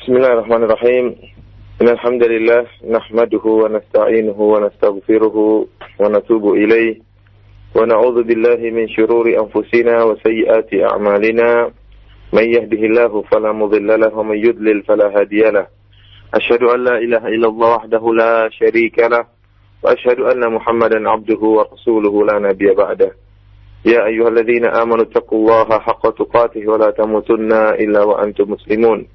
Bismillahirrahmanirrahim. Innalhamdalillah nahmaduhu wa nasta'inuhu wa nastaghfiruhu wa natubu ilaih wa na'udzu billahi min shururi anfusina wa sayyiati a'malina. May yahdihillahu fala mudilla lahu wa may yudlil fala hadiya lahu. Asyhadu an la ilaha illallah wahdahu la syarika lahu wa asyhadu anna Muhammadan 'abduhu wa rasuluhu la nabiyya ba'dahu. Ya ayyuhalladzina amanu taqullaha haqqa tuqatih wa la tamutunna illa wa antum muslimun.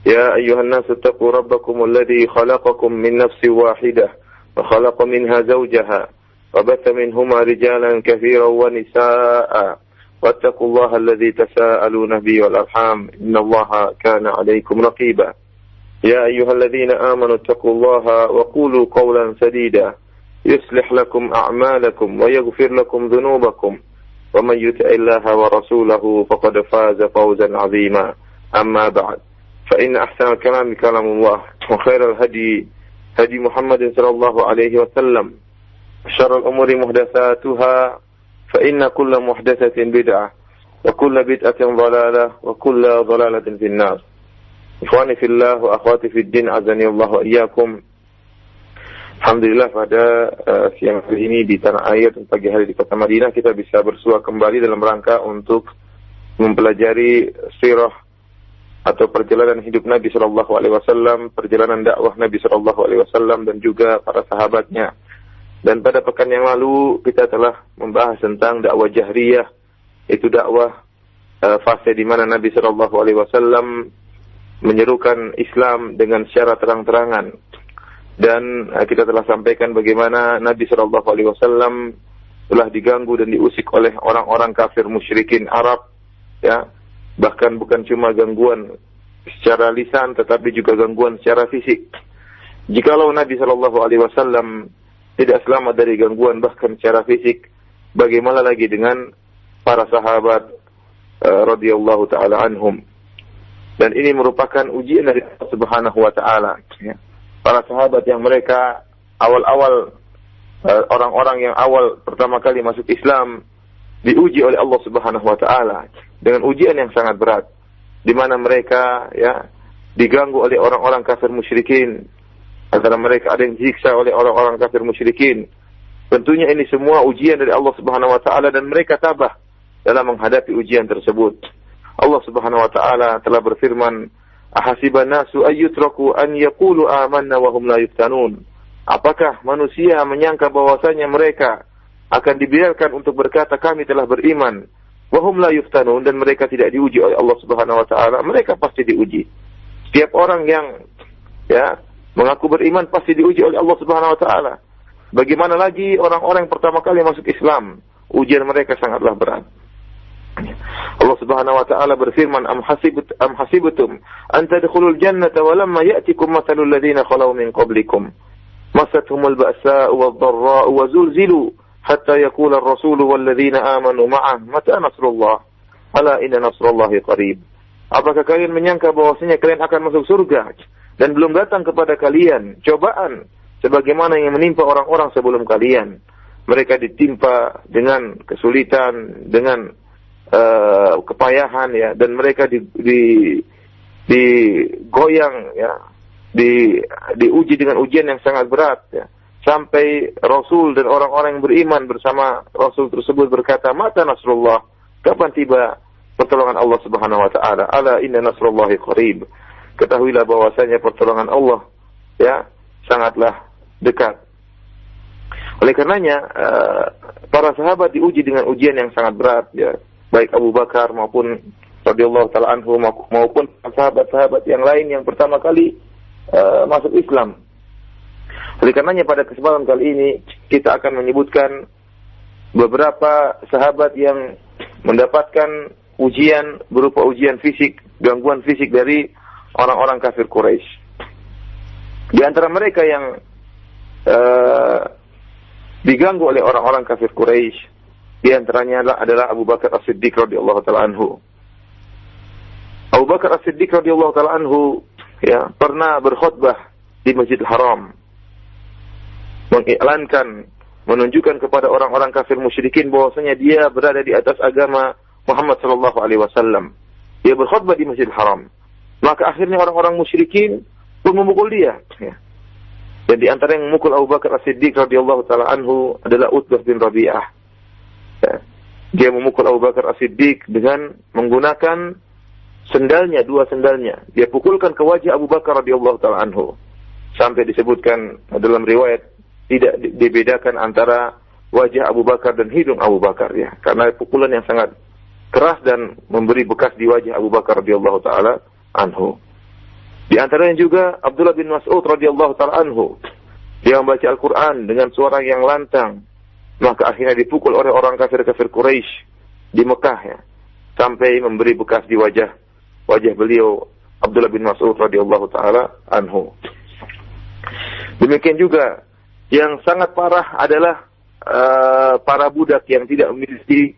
Ya ayyuhan nasu taqu rabbakum alladzi khalaqakum min nafsin wahidah wa khalaqa minha zawjaha wa batha minhuma rijalan katsiran wa nisaa'a wattaqullaha alladzi tasaaluna bihi wal arham innallaha kana 'alaykum raqiba. Ya ayyuhalladzina amanu taqullaha wa qulu qawlan sadida yuslih lakum a'malakum wa yaghfir lakum dhunubakum wa man yuti'illaha wa rasulahu faqad faza fawzan 'azima. Amma ba'd. فإن أحسن الكلام كلام الله وخير الهدي هدي محمد صلى الله عليه وسلم شر الأمور محدثاتها فإن كل محدثة بدعة وكل بدعة ضلالة وكل ضلالة في النار. إخواني في الله وأخواتي في الدين أعزني الله وإياكم. Alhamdulillah pada siang hari ini di tanah air dan pagi hari di kota Madinah kita bisa bersua kembali dalam rangka untuk mempelajari sirah atau perjalanan hidup Nabi sallallahu alaihi wasallam, perjalanan dakwah Nabi sallallahu alaihi wasallam dan juga para sahabatnya. Dan pada pekan yang lalu kita telah membahas tentang dakwah jahriyah, itu dakwah fase di mana Nabi sallallahu alaihi wasallam menyerukan Islam dengan secara terang-terangan. Dan kita telah sampaikan bagaimana Nabi sallallahu alaihi wasallam telah diganggu dan diusik oleh orang-orang kafir musyrikin Arab, ya. Bahkan bukan cuma gangguan secara lisan, tetapi juga gangguan secara fisik. Jikalau Nabi Shallallahu Alaihi Wasallam tidak selamat dari gangguan bahkan secara fisik, bagaimana lagi dengan para sahabat radhiyallahu taala anhum? Dan ini merupakan ujian dari Allah Subhanahu Wa Taala. Para sahabat yang mereka awal-awal orang-orang yang awal pertama kali masuk Islam diuji oleh Allah Subhanahu Wa Taala dengan ujian yang sangat berat, di mana mereka diganggu oleh orang-orang kafir musyrikin. Antara mereka ada yang disiksa oleh orang-orang kafir musyrikin. Tentunya ini semua ujian dari Allah Subhanahu Wa Taala dan mereka tabah dalam menghadapi ujian tersebut. Allah Subhanahu Wa Taala telah berfirman, "Ahasiban nasu ayyutraku an yaqulu amanna wa hum la yuftanun." Apakah manusia menyangka bahwasanya mereka akan dibiarkan untuk berkata kami telah beriman, wahum la yuftanun, dan mereka tidak diuji oleh Allah Subhanahu Wa Taala? Mereka pasti diuji. Setiap orang yang mengaku beriman pasti diuji oleh Allah Subhanahu Wa Taala. Bagaimana lagi orang-orang yang pertama kali masuk Islam? Ujian mereka sangatlah berat. Allah Subhanahu Wa Taala berfirman, am hasibtum an tadkhulul jannata wa lamma ya'tikum mathalul ladzina khalau min qablikum massatuhumul ba'sa'u wad-dharra'u wa zulzilu hatta yaqula ar-rasulu walladzina amanu ma'ah mata nasrullah ala inna nasrullahi qarib. Apakah kalian menyangka bahwasanya kalian akan masuk surga dan belum datang kepada kalian cobaan sebagaimana yang menimpa orang-orang sebelum kalian? Mereka ditimpa dengan kesulitan, dengan kepayahan, dan mereka digoyang, diuji dengan ujian yang sangat berat, sampai Rasul dan orang-orang yang beriman bersama Rasul tersebut berkata, mata nasrullah, kapan tiba pertolongan Allah Subhanahu Wa Taala? Ala inna nasrullahi qarib. Ketahuilah bahwasanya pertolongan Allah sangatlah dekat. Oleh karenanya para sahabat diuji dengan ujian yang sangat berat, baik Abu Bakar maupun radhiyallahu taala anhu maupun sahabat-sahabat yang lain yang pertama kali masuk Islam. Oleh karenanya pada kesempatan kali ini kita akan menyebutkan beberapa sahabat yang mendapatkan ujian berupa ujian fisik, gangguan fisik dari orang-orang kafir Quraisy. Di antara mereka yang diganggu oleh orang-orang kafir Quraisy, di antaranya adalah Abu Bakar As-Siddiq radhiyallahu taala anhu. Abu Bakar As-Siddiq radhiyallahu taala anhu pernah berkhutbah di Masjidil Haram, mengiklankan, menunjukkan kepada orang-orang kafir musyrikin bahwasanya dia berada di atas agama Muhammad sallallahu alaihi wasallam. Dia berkhutbah di Masjidil Haram. Maka akhirnya orang-orang musyrikin pun memukul dia. Ya. Dan di antara yang memukul Abu Bakar As-Siddiq radhiyallahu taala anhu adalah Utbah bin Rabi'ah. Ya. Dia memukul Abu Bakar As-Siddiq dengan menggunakan sendalnya, dua sendalnya. Dia pukulkan ke wajah Abu Bakar radhiyallahu taala anhu. Sampai disebutkan dalam riwayat tidak dibedakan antara wajah Abu Bakar dan hidung Abu Bakar, ya. Karena pukulan yang sangat keras dan memberi bekas di wajah Abu Bakar radhiyallahu taala anhu. Di antaranya juga Abdullah bin Mas'ud radhiyallahu taala anhu. Dia membaca Al-Qur'an dengan suara yang lantang. Maka akhirnya dipukul oleh orang kafir-kafir Quraisy di Mekah, ya. Sampai memberi bekas di wajah beliau Abdullah bin Mas'ud radhiyallahu taala anhu. Demikian juga yang sangat parah adalah para budak yang tidak memiliki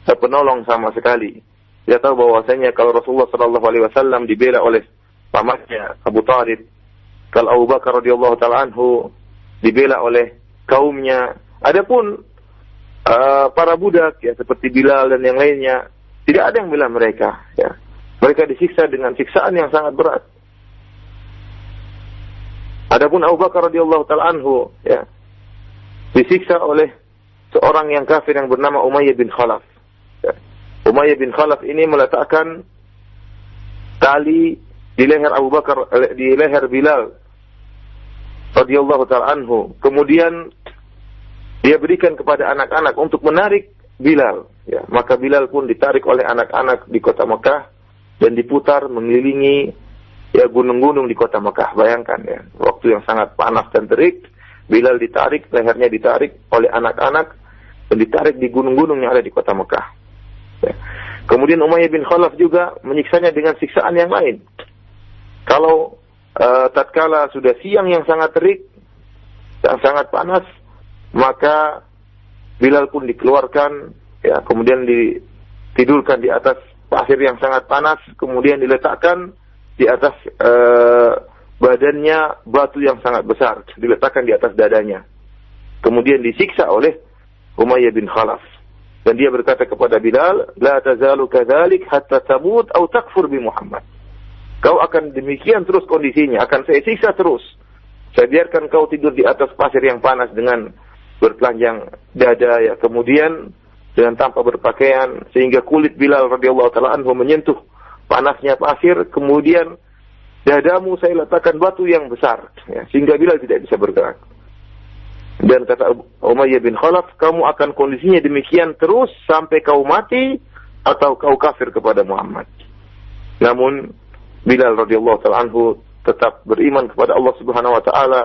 penolong sama sekali. Dia tahu bahwasanya kalau Rasulullah sallallahu alaihi wasallam dibela oleh pamannya Abu Thalib, kalau Abu Bakar radhiyallahu taala anhu dibela oleh kaumnya, adapun para budak ya seperti Bilal dan yang lainnya tidak ada yang bela mereka, ya. Mereka disiksa dengan siksaan yang sangat berat. Adapun Abu Bakar radhiyallahu taala anhu, ya, disiksa oleh seorang yang kafir yang bernama Umayyah bin Khalaf. Ya. Umayyah bin Khalaf ini meletakkan tali di leher Abu Bakar, di leher Bilal radhiyallahu taala anhu. Kemudian dia berikan kepada anak-anak untuk menarik Bilal. Ya. Maka Bilal pun ditarik oleh anak-anak di kota Mekah dan diputar mengelilingi ya gunung-gunung di kota Mekah. Bayangkan ya, waktu yang sangat panas dan terik, Bilal ditarik, lehernya ditarik oleh anak-anak dan ditarik di gunung-gunung yang ada di kota Mekah. Ya. Kemudian Umayyah bin Khalaf juga menyiksanya dengan siksaan yang lain. Kalau tatkala sudah siang yang sangat terik, yang sangat panas, maka Bilal pun dikeluarkan, ya, kemudian ditidurkan di atas pasir yang sangat panas, kemudian diletakkan di atas badannya batu yang sangat besar, diletakkan di atas dadanya. Kemudian disiksa oleh Umayyah bin Khalaf. Dan dia berkata kepada Bilal, "La tazalu kadzalik hatta tamut atau takfur bi Muhammad." Kau akan demikian terus kondisinya, akan saya siksa terus. Saya biarkan kau tidur di atas pasir yang panas dengan bertelanjang dada, ya, kemudian dengan tanpa berpakaian sehingga kulit Bilal radhiyallahu taala anhu menyentuh panasnya pasir, kemudian dadamu saya letakkan batu yang besar, ya, sehingga Bilal tidak bisa bergerak. Dan kata Umayyah bin Khalaf, kamu akan kondisinya demikian terus sampai kau mati atau kau kafir kepada Muhammad. Namun Bilal radhiyallahu taala anhu tetap beriman kepada Allah Subhanahu wa taala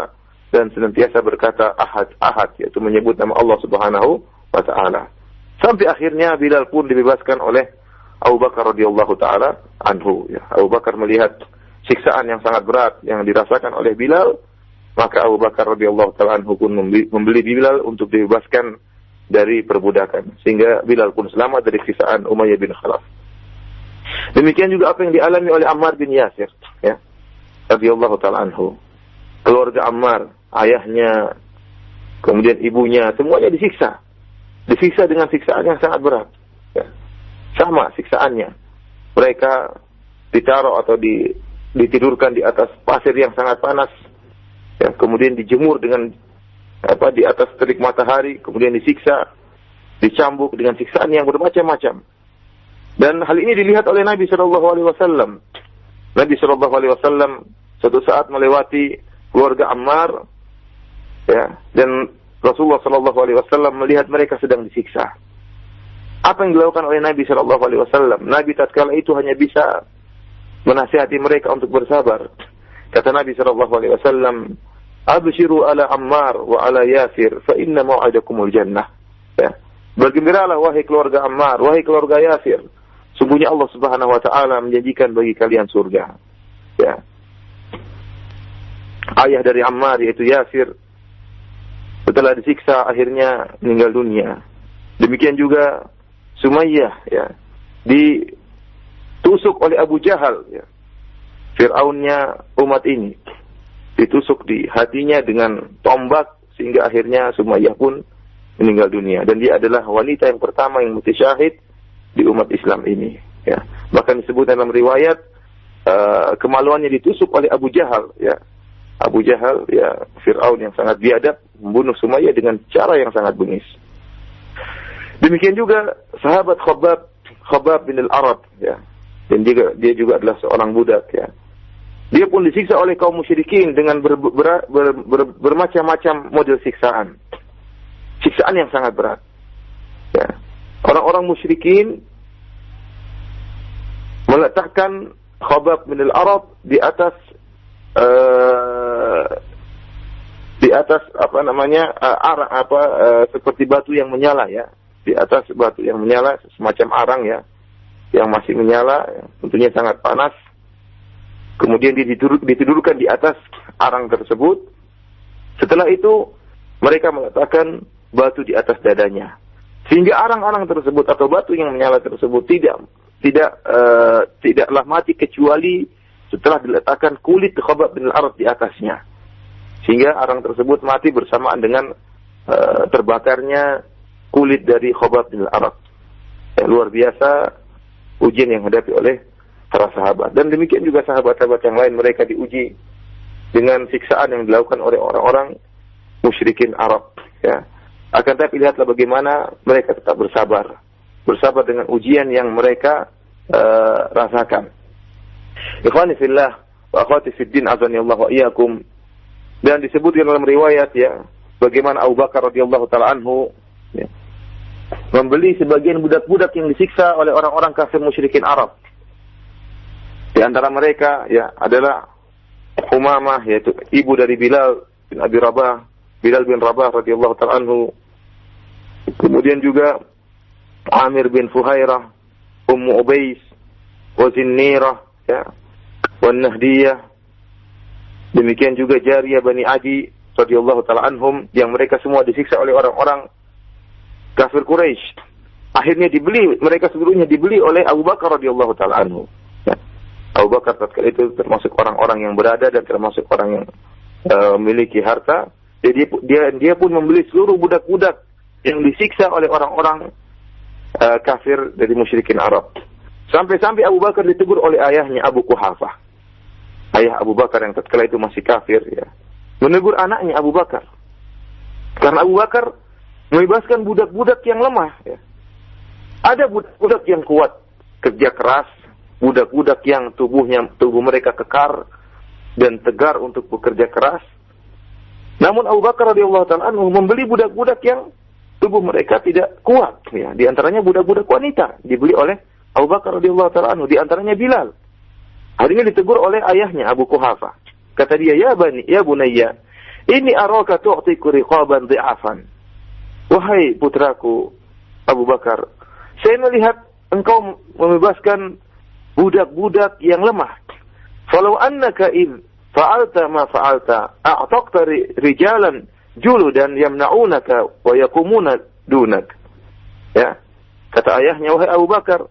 dan senantiasa berkata ahad, ahad, yaitu menyebut nama Allah Subhanahu wa taala. Sampai akhirnya Bilal pun dibebaskan oleh Abu Bakar radhiyallahu taala anhu, ya. Abu Bakar melihat siksaan yang sangat berat yang dirasakan oleh Bilal, maka Abu Bakar radhiyallahu taala anhu pun membeli Bilal untuk dibebaskan dari perbudakan, sehingga Bilal pun selamat dari siksaan Umayyah bin Khalaf. Demikian juga apa yang dialami oleh Ammar bin Yasir, ya, radhiyallahu taala anhu. Keluarga Ammar, ayahnya, kemudian ibunya, semuanya disiksa. Disiksa dengan siksaan yang sangat berat, ya. Sama siksaannya. Mereka ditaruh atau ditidurkan di atas pasir yang sangat panas, ya, kemudian dijemur dengan di atas terik matahari, kemudian disiksa, dicambuk dengan siksaan yang bermacam-macam. Dan hal ini dilihat oleh Nabi sallallahu alaihi wasallam. Nabi sallallahu alaihi wasallam suatu saat melewati keluarga Ammar, ya, dan Rasulullah sallallahu alaihi wasallam melihat mereka sedang disiksa. Apa yang dilakukan oleh Nabi sallallahu alaihi wasallam? Nabi tatkala itu hanya bisa menasihati mereka untuk bersabar. Kata Nabi sallallahu alaihi wasallam, "Abshiru ala Ammar wa ala Yasir, fa inna mau'idakumul jannah." Ya. Bergembiralah wahai keluarga Ammar, wahai keluarga Yasir. Sungguhnya Allah Subhanahu wa taala menjanjikan bagi kalian surga. Ya. Ayah dari Ammar yaitu Yasir setelah disiksa akhirnya meninggal dunia. Demikian juga Sumayyah, ya, ditusuk oleh Abu Jahal, ya, Fir'aunnya umat ini, ditusuk di hatinya dengan tombak sehingga akhirnya Sumayyah pun meninggal dunia. Dan dia adalah wanita yang pertama yang mati syahid di umat Islam ini, ya. Bahkan disebut dalam riwayat kemaluannya ditusuk oleh Abu Jahal, ya. Abu Jahal, ya, Fir'aun yang sangat biadab, membunuh Sumayyah dengan cara yang sangat bengis. Demikian juga sahabat Khabbab bin al-Arab, ya. Dan dia juga adalah seorang budak, ya. Dia pun disiksa oleh kaum musyrikin dengan bermacam-macam model siksaan. Siksaan yang sangat berat. Ya. Orang-orang musyrikin meletakkan Khabbab bin al-Arab di atas seperti batu yang menyala, ya. Di atas batu yang menyala, semacam arang, ya, yang masih menyala, ya. Tentunya sangat panas. Kemudian ditidurkan di atas arang tersebut. Setelah itu mereka meletakkan batu di atas dadanya, sehingga arang-arang tersebut atau batu yang menyala tersebut tidaklah mati kecuali setelah diletakkan kulit Khabbab bin al-Arab di atasnya, sehingga arang tersebut mati bersamaan dengan terbakarnya kulit dari Khabbab bin al-Arab. Luar biasa ujian yang dihadapi oleh para sahabat. Dan demikian juga sahabat-sahabat yang lain, mereka diuji dengan siksaan yang dilakukan oleh orang-orang musyrikin Arab, ya. Akan tetapi lihatlah bagaimana mereka tetap bersabar dengan ujian yang mereka rasakan. Ikhwani fillah wa akhwati fid din, azanillahu wa iyyakum. Dan disebutkan dalam riwayat, ya, bagaimana Abu Bakar radhiyallahu taala anhu, ya, membeli sebagian budak-budak yang disiksa oleh orang-orang kafir musyrikin Arab. Di antara mereka, ya, adalah Umamah, yaitu ibu dari Bilal bin Rabah radhiyallahu ta'ala anhu. Kemudian juga Amir bin Fuhairah, Ummu Ubais, wa Zinnirah, ya, wa Nahdiyah. Demikian juga Jariyah bani Adi radhiyallahu ta'ala anhum, yang mereka semua disiksa oleh orang-orang kafir Quraisy. Akhirnya mereka sebelumnya dibeli oleh Abu Bakar radhiyallahu ta'ala anhu. Abu Bakar tatkala itu termasuk orang-orang yang berada dan termasuk orang yang memiliki harta. Jadi dia pun membeli seluruh budak-budak yang disiksa oleh orang-orang kafir dari musyrikin Arab. Sampai-sampai Abu Bakar ditegur oleh ayahnya Abu Quhafah. Ayah Abu Bakar yang tatkala itu masih kafir, ya, menegur anaknya Abu Bakar. Karena Abu Bakar membebaskan budak-budak yang lemah, ya. Ada budak-budak yang kuat, kerja keras, budak-budak yang tubuh mereka kekar dan tegar untuk bekerja keras. Namun Abu Bakar radhiyallahu ta'ala anhu membeli budak-budak yang tubuh mereka tidak kuat, ya. Di antaranya budak-budak wanita dibeli oleh Abu Bakar radhiyallahu ta'ala anhu, di antaranya Bilal. Hari ini ditegur oleh ayahnya Abu Quhafah. Kata dia, ya bunayya, ini araka tu'tiku riqaban dhi'afan. Wahai putraku Abu Bakar, saya melihat engkau membebaskan budak-budak yang lemah. Falau annaka id fa'alta ma fa'alta a'taqta rijalan juludan yamna'unaka wa yaqumuna dunak. Ya. Kata ayahnya, wahai Abu Bakar,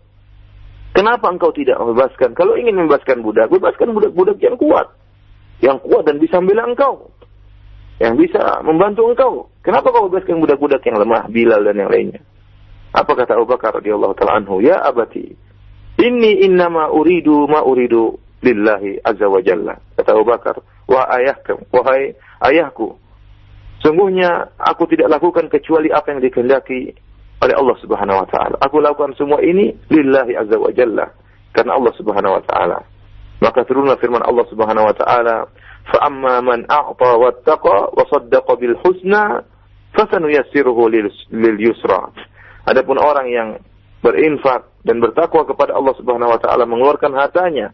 kenapa engkau tidak membebaskan? Kalau ingin membebaskan budak, bebaskan budak-budak yang kuat dan bisa membela engkau, yang bisa membantu engkau. Kenapa kau bebaskan budak-budak yang lemah, Bilal dan yang lainnya? Apa kata Abu Bakar radhiyallahu ta'ala anhu? Ya abati, inni innama uridu ma uridu lillahi azza wa jalla. Kata Abu Bakar, wahai ayahku, sungguhnya aku tidak lakukan kecuali apa yang dikehendaki oleh Allah Subhanahu wa taala. Aku lakukan semua ini lillahi azza wa jalla, karena Allah Subhanahu wa taala. Maka turunlah firman Allah Subhanahu wa taala, fa amma man a'ta wattaqa wa saddaqa bil husna fasanuyassiruhu lil yusra. Adapun orang yang berinfak dan bertakwa kepada Allah Subhanahu wa taala, mengeluarkan hartanya,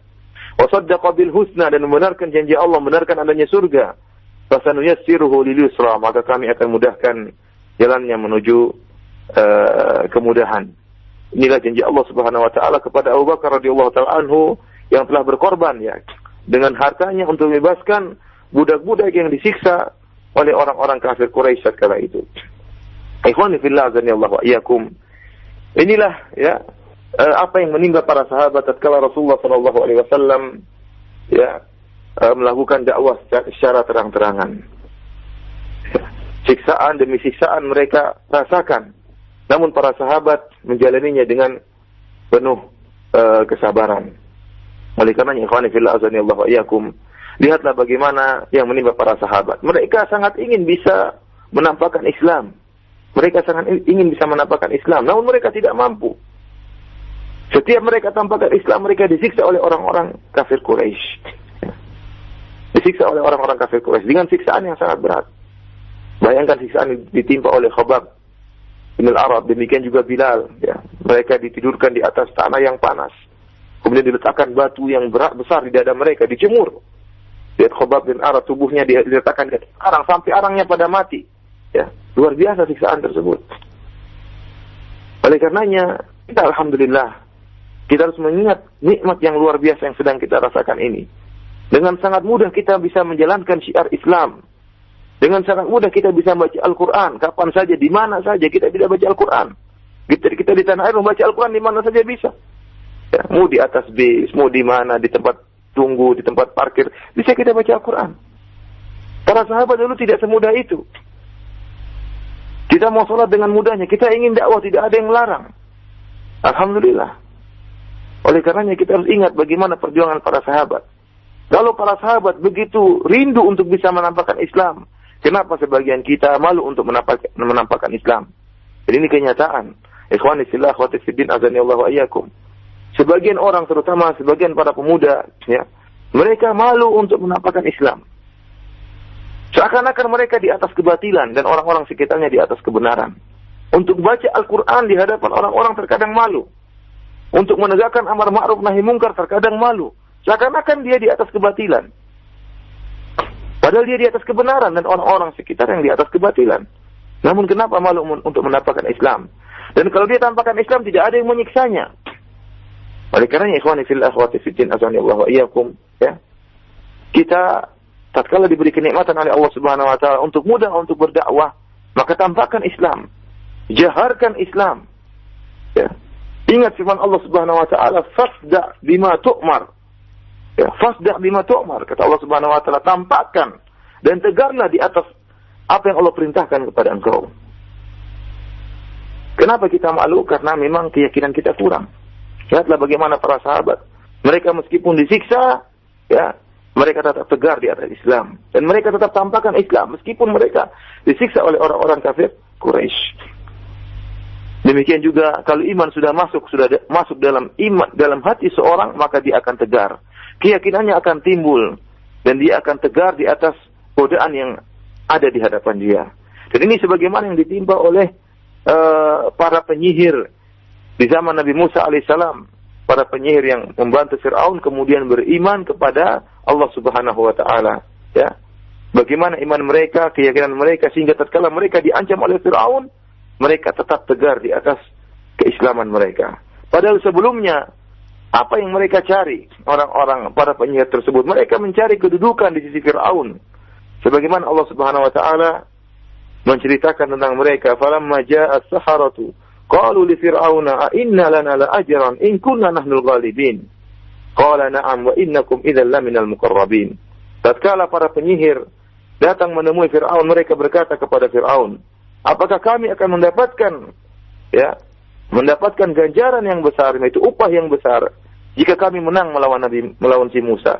wa saddaqa bil husna, dan membenarkan janji Allah, membenarkan adanya surga, fasanuyassiruhu lil yusra, maka kami akan mudahkan jalannya menuju kemudahan. Inilah janji Allah Subhanahu wa taala kepada Abu Bakar radhiyallahu taala anhu yang telah berkorban, ya, dengan hartanya untuk membebaskan budak-budak yang disiksa oleh orang-orang kafir Quraisy kala itu. Ikhwani fillah, azanillahu wa iyyakum. Inilah, ya, apa yang menimpa para sahabat tatkala Rasulullah sallallahu alaihi wasallam, ya, melakukan dakwah secara terang-terangan. Siksaan demi siksaan mereka rasakan. Namun para sahabat menjalaninya dengan penuh kesabaran. Oleh karenanya ikhwani fillah azanillahu wa iyyakum, lihatlah bagaimana yang menimpa para sahabat. Mereka sangat ingin bisa menampakkan Islam. Mereka sangat ingin bisa menampakkan Islam, namun mereka tidak mampu. Setiap mereka tampakkan Islam, mereka disiksa oleh orang-orang kafir Quraisy. Disiksa oleh orang-orang kafir Quraisy dengan siksaan yang sangat berat. Bayangkan siksaan yang ditimpa oleh Khabbab bin al-Arab, demikian juga Bilal. Ya. Mereka ditidurkan di atas tanah yang panas. Kemudian diletakkan batu yang berat besar di dada mereka, dijemur. Lihat Khabbab bin al-Arab, tubuhnya diletakkan di atas arang sampai arangnya pada mati. Ya. Luar biasa siksaan tersebut. Oleh karenanya, kita alhamdulillah, kita harus mengingat nikmat yang luar biasa yang sedang kita rasakan ini. Dengan sangat mudah kita bisa menjalankan syiar Islam. Dengan sangat mudah kita bisa baca Al-Quran. Kapan saja, di mana saja kita bisa baca Al-Quran. Kita di tanah air membaca Al-Quran di mana saja bisa. Ya, mau di atas bis, mau di mana, di tempat tunggu, di tempat parkir, bisa kita baca Al-Quran. Para sahabat dulu tidak semudah itu. Kita mau sholat dengan mudahnya. Kita ingin dakwah, tidak ada yang larang. Alhamdulillah. Oleh karenanya kita harus ingat bagaimana perjuangan para sahabat. Kalau para sahabat begitu rindu untuk bisa menampakkan Islam, kenapa sebagian kita malu untuk menampakkan Islam? Jadi ini kenyataan. Ikhwani fillah, akhwati fiddin, azanillahu wa iyyakum. Sebagian orang, terutama sebagian para pemuda, ya, mereka malu untuk menampakkan Islam. Seakan-akan mereka di atas kebatilan dan orang-orang sekitarnya di atas kebenaran. Untuk baca Al-Quran di hadapan orang-orang terkadang malu. Untuk menegakkan amar ma'ruf nahi mungkar terkadang malu. Seakan-akan dia di atas kebatilan. Padahal dia di atas kebenaran dan orang-orang sekitar yang di atas kebatilan. Namun kenapa malu untuk menampakkan Islam? Dan kalau dia tampakkan Islam, tidak ada yang menyiksanya. Oleh karenanya ikhwani fillah akhwati fiddin azanillahu wa iyyakum, ya. Kita tatkala diberi kenikmatan oleh Allah Subhanahu wa taala untuk mudah untuk berdakwah, maka tampakkan Islam. Jaharkan Islam. Ya. Ingat firman Allah Subhanahu wa taala, fasda' bima tu'mar. Ya, fasda' bima tu'mar. Kata Allah Subhanahu wa taala, tampakkan dan tegarlah di atas apa yang Allah perintahkan kepada engkau. Kenapa kita malu? Karena memang keyakinan kita kurang. Lihatlah bagaimana para sahabat. Mereka meskipun disiksa, ya, mereka tetap tegar di atas Islam. Dan mereka tetap tampakkan Islam meskipun mereka disiksa oleh orang-orang kafir Quraisy. Demikian juga kalau iman sudah masuk dalam iman dalam hati seorang, maka dia akan tegar. Keyakinannya akan timbul dan dia akan tegar di atas godaan yang ada di hadapan dia. Dan ini sebagaimana yang ditimpa oleh para penyihir di zaman Nabi Musa alaihissalam, para penyihir yang membantu Fir'aun kemudian beriman kepada Allah Subhanahu wa taala, ya. Bagaimana iman mereka, keyakinan mereka sehingga tatkala mereka diancam oleh Fir'aun, mereka tetap tegar di atas keislaman mereka. Padahal sebelumnya, apa yang mereka cari, orang-orang, para penyihir tersebut, mereka mencari kedudukan di sisi Fir'aun. Sebagaimana Allah Subhanahu wa ta'ala menceritakan tentang mereka, falamma ja'a as-saharatu qalu li fir'auna a inna lana la ajran in kunna nahnul ghalibin. Qala na'am wa innakum idzal laminal muqarrabin. Tatkala para penyihir datang menemui Fir'aun, mereka berkata kepada Fir'aun, apakah kami akan mendapatkan ganjaran yang besar, yaitu upah yang besar, jika kami menang melawan si Musa?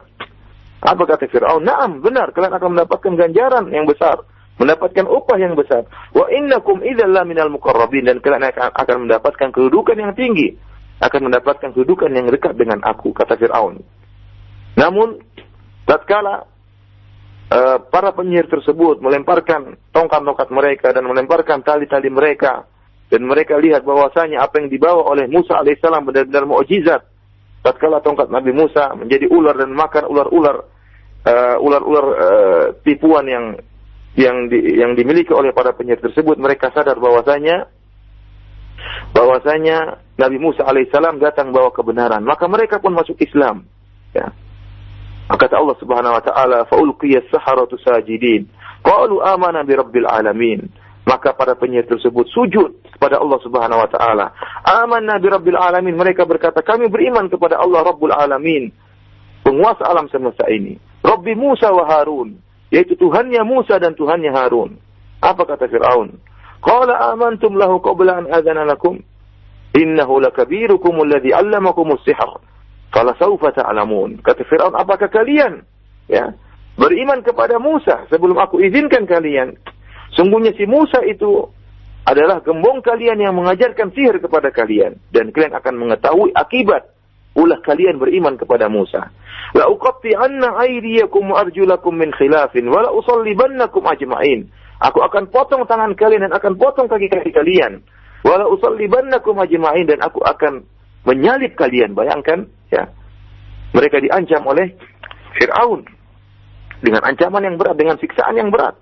Apa kata Fir'aun? Naam, benar, kalian akan mendapatkan ganjaran yang besar, mendapatkan upah yang besar. Wa innakum idzal laminal muqarrabin, dan kalian akan mendapatkan kedudukan yang tinggi, akan mendapatkan kedudukan yang dekat dengan aku, kata Fir'aun. Namun tatkala para penyihir tersebut melemparkan tongkat-tongkat mereka dan melemparkan tali-tali mereka, dan mereka lihat bahwasanya apa yang dibawa oleh Musa alaihissalam benar-benar mukjizat. Tatkala tongkat Nabi Musa menjadi ular dan makan ular-ular tipuan yang dimiliki oleh para penyihir tersebut, mereka sadar bahwasanya Nabi Musa alaihissalam datang bawa kebenaran, maka mereka pun masuk Islam, ya. Kata Allah Subhanahu wa taala, fa ulqiyas saharatu sajidin qalu amanna bi rabbil alamin. Maka para penyihir tersebut sujud kepada Allah Subhanahu wa taala. Amanna bi rabbil alamin, mereka berkata kami beriman kepada Allah Rabbul alamin, penguasa alam semesta ini. Rabbi Musa wa Harun, yaitu Tuhannya Musa dan Tuhannya Harun. Apa kata Fir'aun? Qala amantum lahu qabla an adzana lakum innahu lakabirukum alladhi 'allamakumus sihr. Fala saufa ta'lamun. Kata Firaun, apakah kalian beriman kepada Musa sebelum aku izinkan kalian? Sungguhnya si Musa itu adalah gembong kalian yang mengajarkan sihir kepada kalian, dan kalian akan mengetahui akibat ulah kalian beriman kepada Musa. La uqatti'anna aydiyakum wa arjulakum min khilafin wa la usallibannakum ajma'in. Aku akan potong tangan kalian dan akan potong kaki-kaki kalian. Wa la usallibannakum ajma'in, dan aku akan menyalib kalian. Bayangkan, mereka diancam oleh Fir'aun dengan ancaman yang berat, dengan siksaan yang berat.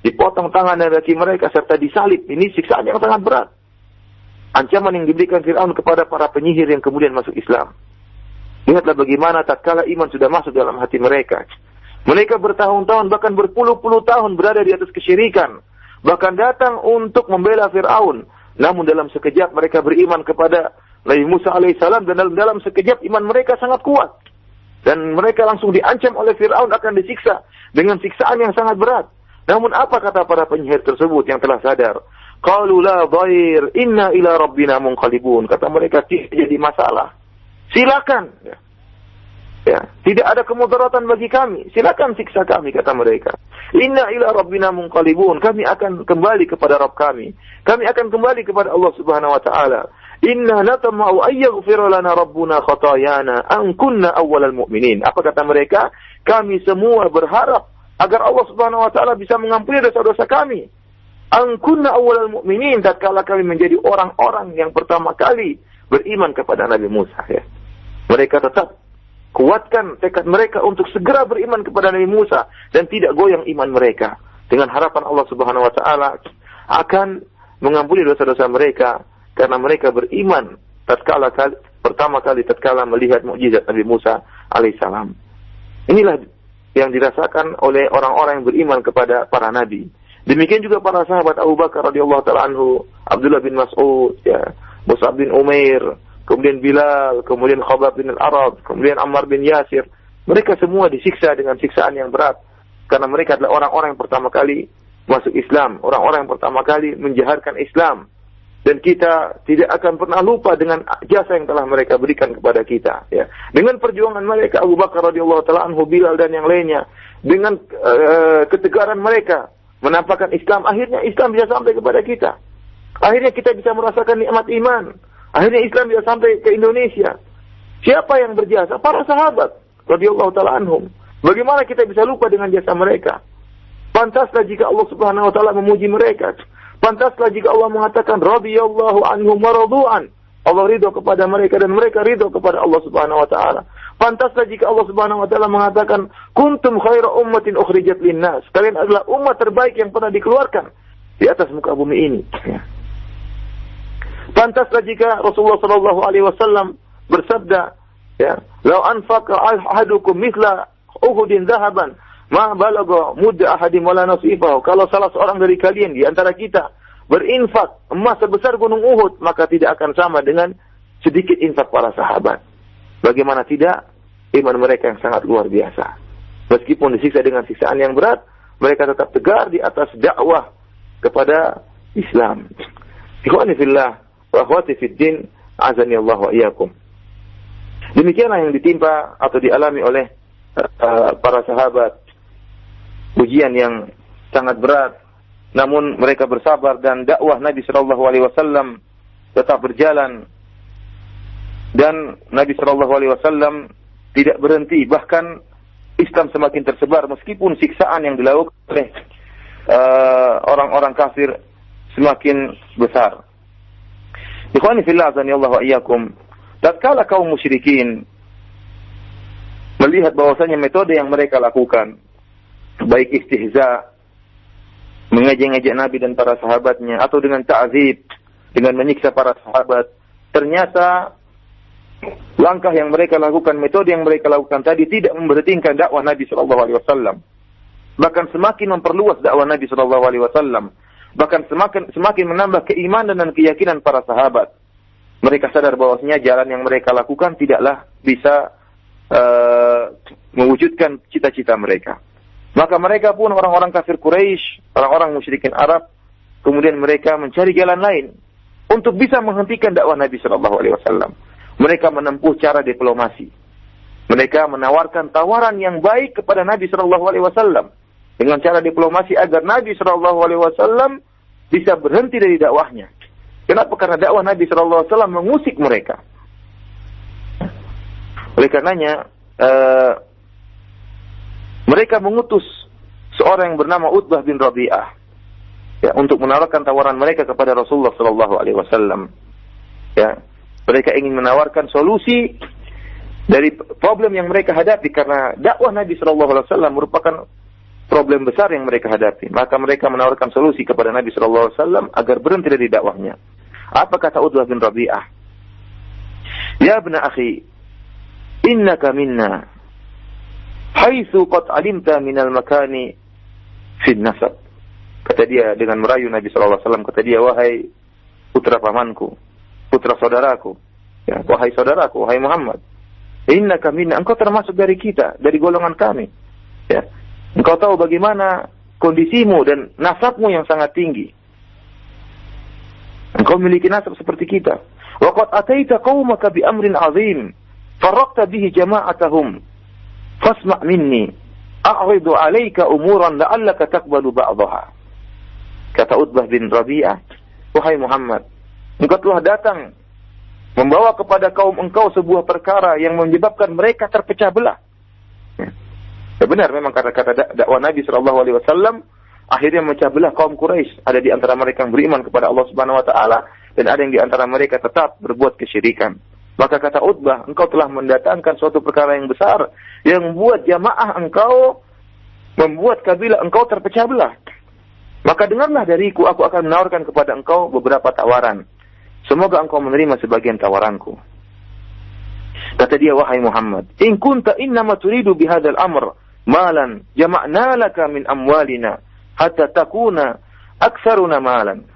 Dipotong tangan dan kaki mereka serta disalib. Ini siksaan yang sangat berat. Ancaman yang diberikan Fir'aun kepada para penyihir yang kemudian masuk Islam. Lihatlah bagaimana tatkala iman sudah masuk dalam hati mereka. Mereka bertahun-tahun, bahkan berpuluh-puluh tahun berada di atas kesyirikan. Bahkan datang untuk membela Fir'aun. Namun dalam sekejap mereka beriman kepada Nabi Musa alaihissalam, dan dalam sekejap iman mereka sangat kuat. Dan mereka langsung diancam oleh Fir'aun akan disiksa dengan siksaan yang sangat berat. Namun apa kata para penyihir tersebut yang telah sadar? Qalu la dhair, inna ila rabbina munqalibun. Kata mereka, tidak jadi masalah. Silakan. Tidak ada kemudaratan bagi kami. Silakan siksa kami, kata mereka. Inna ila rabbina munqalibun. Kami akan kembali kepada Rabb kami. Kami akan kembali kepada Allah Subhanahu wa taala. Inna natama'u ayyaghfira lana rabbuna khatayana an kunna awwalal mu'minin. Apa kata mereka? Kami semua berharap agar Allah Subhanahu wa taala bisa mengampuni dosa-dosa kami. An kunna awwalal mu'minin, tatkala kami menjadi orang-orang yang pertama kali beriman kepada Nabi Musa. Mereka tetap kuatkan tekad mereka untuk segera beriman kepada Nabi Musa dan tidak goyang iman mereka, dengan harapan Allah Subhanahu wa taala akan mengampuni dosa-dosa mereka karena mereka beriman pertama kali tatkala melihat mukjizat Nabi Musa alaihissalam. Inilah yang dirasakan oleh orang-orang yang beriman kepada para nabi. Demikian juga para sahabat Abu Bakar radhiyallahu taala anhu, Abdullah bin Mas'ud, Mus'ab bin Umair, kemudian Bilal, kemudian Khabbab bin al-Arad, kemudian Ammar bin Yasir. Mereka semua disiksa dengan siksaan yang berat karena mereka adalah orang-orang yang pertama kali masuk Islam, orang-orang yang pertama kali menjaharkan Islam. Dan kita tidak akan pernah lupa dengan jasa yang telah mereka berikan kepada kita. Dengan perjuangan mereka, Abu Bakar radhiyallahu taala anhu, Bilal dan yang lainnya, dengan ketegaran mereka menampakkan Islam, akhirnya Islam bisa sampai kepada kita. Akhirnya kita bisa merasakan nikmat iman. Akhirnya Islam bisa sampai ke Indonesia. Siapa yang berjasa? Para sahabat radhiyallahu taala anhum. Bagaimana kita bisa lupa dengan jasa mereka? Pantaslah jika Allah Subhanahu wa taala memuji mereka. Pantaslah jika Allah mengatakan radhiyallahu anhum wa radu'an. Allah ridho kepada mereka dan mereka ridho kepada Allah Subhanahu wa taala. Pantaslah jika Allah Subhanahu wa taala mengatakan kuntum khaira ummatin ukhrijat linnas. Kalian adalah umat terbaik yang pernah dikeluarkan di atas muka bumi ini. Pantaslah jika Rasulullah sallallahu alaihi wasallam bersabda, "Lau anfaqa ahadukum mithla Uhudin dhahaban, ma balagha mudda ahadim wala nasifahu." Kalau salah seorang dari kalian di antara kita berinfak emas sebesar gunung Uhud, maka tidak akan sama dengan sedikit infak para sahabat. Bagaimana tidak? Iman mereka yang sangat luar biasa. Meskipun disiksa dengan siksaan yang berat, mereka tetap tegar di atas dakwah kepada Islam. Ikhwani fillah wa akhwati fid din, azani Allah wa iyyakum. Demikianlah yang ditimpa atau dialami oleh para sahabat, ujian yang sangat berat, namun mereka bersabar dan dakwah Nabi sallallahu alaihi wasallam tetap berjalan, dan Nabi sallallahu alaihi wasallam tidak berhenti, bahkan Islam semakin tersebar meskipun siksaan yang dilakukan oleh orang-orang kafir semakin besar. Ikhwani fillah, azanillahu wa iyyakum, tatkala kaum musyrikin melihat bahwasanya metode yang mereka lakukan, baik istihza, mengejek-ngejek Nabi dan para sahabatnya, atau dengan ta'zib, dengan menyiksa para sahabat, ternyata langkah yang mereka lakukan, metode yang mereka lakukan tadi tidak memberhentikan dakwah Nabi sallallahu alaihi wasallam. Bahkan semakin memperluas dakwah Nabi sallallahu alaihi wasallam. Bahkan semakin menambah keimanan dan keyakinan para sahabat. Mereka sadar bahwasanya jalan yang mereka lakukan tidaklah bisa mewujudkan cita-cita mereka. Maka mereka pun orang-orang kafir Quraisy, orang-orang musyrikin Arab, kemudian mereka mencari jalan lain untuk bisa menghentikan dakwah Nabi sallallahu alaihi wasallam, Mereka menempuh cara diplomasi. Mereka menawarkan tawaran yang baik kepada Nabi sallallahu alaihi wasallam dengan cara diplomasi agar Nabi sallallahu alaihi wasallam bisa berhenti dari dakwahnya. Kenapa? Karena dakwah Nabi sallallahu alaihi wasallam mengusik mereka. Oleh karenanya mereka mengutus seorang yang bernama Utbah bin Rabi'ah ya, untuk menawarkan tawaran mereka kepada Rasulullah sallallahu alaihi wasallam. Ya, mereka ingin menawarkan solusi dari problem yang mereka hadapi karena dakwah Nabi sallallahu alaihi wasallam merupakan problem besar yang mereka hadapi. Maka mereka menawarkan solusi kepada Nabi sallallahu alaihi wasallam agar berhenti dari dakwahnya. Apa kata Utbah bin Rabi'ah? Ya ibn akhi, innaka minna haitsu qad alimta minal makani fi nasab. Kata dia dengan merayu Nabi sallallahu alaihi wasallam, kata dia, wahai putra pamanku, putra saudaraku, ya, wahai saudaraku, wahai Muhammad, innaka minna, engkau termasuk dari kita, dari golongan kami. Ya. Engkau tahu bagaimana kondisimu dan nasabmu yang sangat tinggi. Engkau memiliki nasab seperti kita. Wa qad ataita qaumaka bi amrin 'azim, farraqta bihi jama'atahum. Fasma' minni, a'ridu 'alaika umuran la'allaka taqbalu ba'daha. Kata Utbah bin Rabi'ah, wahai Muhammad, engkau telah datang membawa kepada kaum engkau sebuah perkara yang menyebabkan mereka terpecah belah. Ya benar, memang kata-kata dakwah Nabi sallallahu alaihi wasallam akhirnya memecah belah kaum Quraisy. Ada di antara mereka yang beriman kepada Allah Subhanahu wa taala dan ada yang di antara mereka tetap berbuat kesyirikan. Maka kata Utbah, engkau telah mendatangkan suatu perkara yang besar yang membuat jamaah engkau, membuat kabilah engkau terpecah belah. Maka dengarlah dariku, aku akan menawarkan kepada engkau beberapa tawaran. Semoga engkau menerima sebagian tawaranku. Kata dia, wahai Muhammad, in kunta innama turidu bihadzal amr malan jama'na laka min amwalina hatta takuna aktsaruna malan.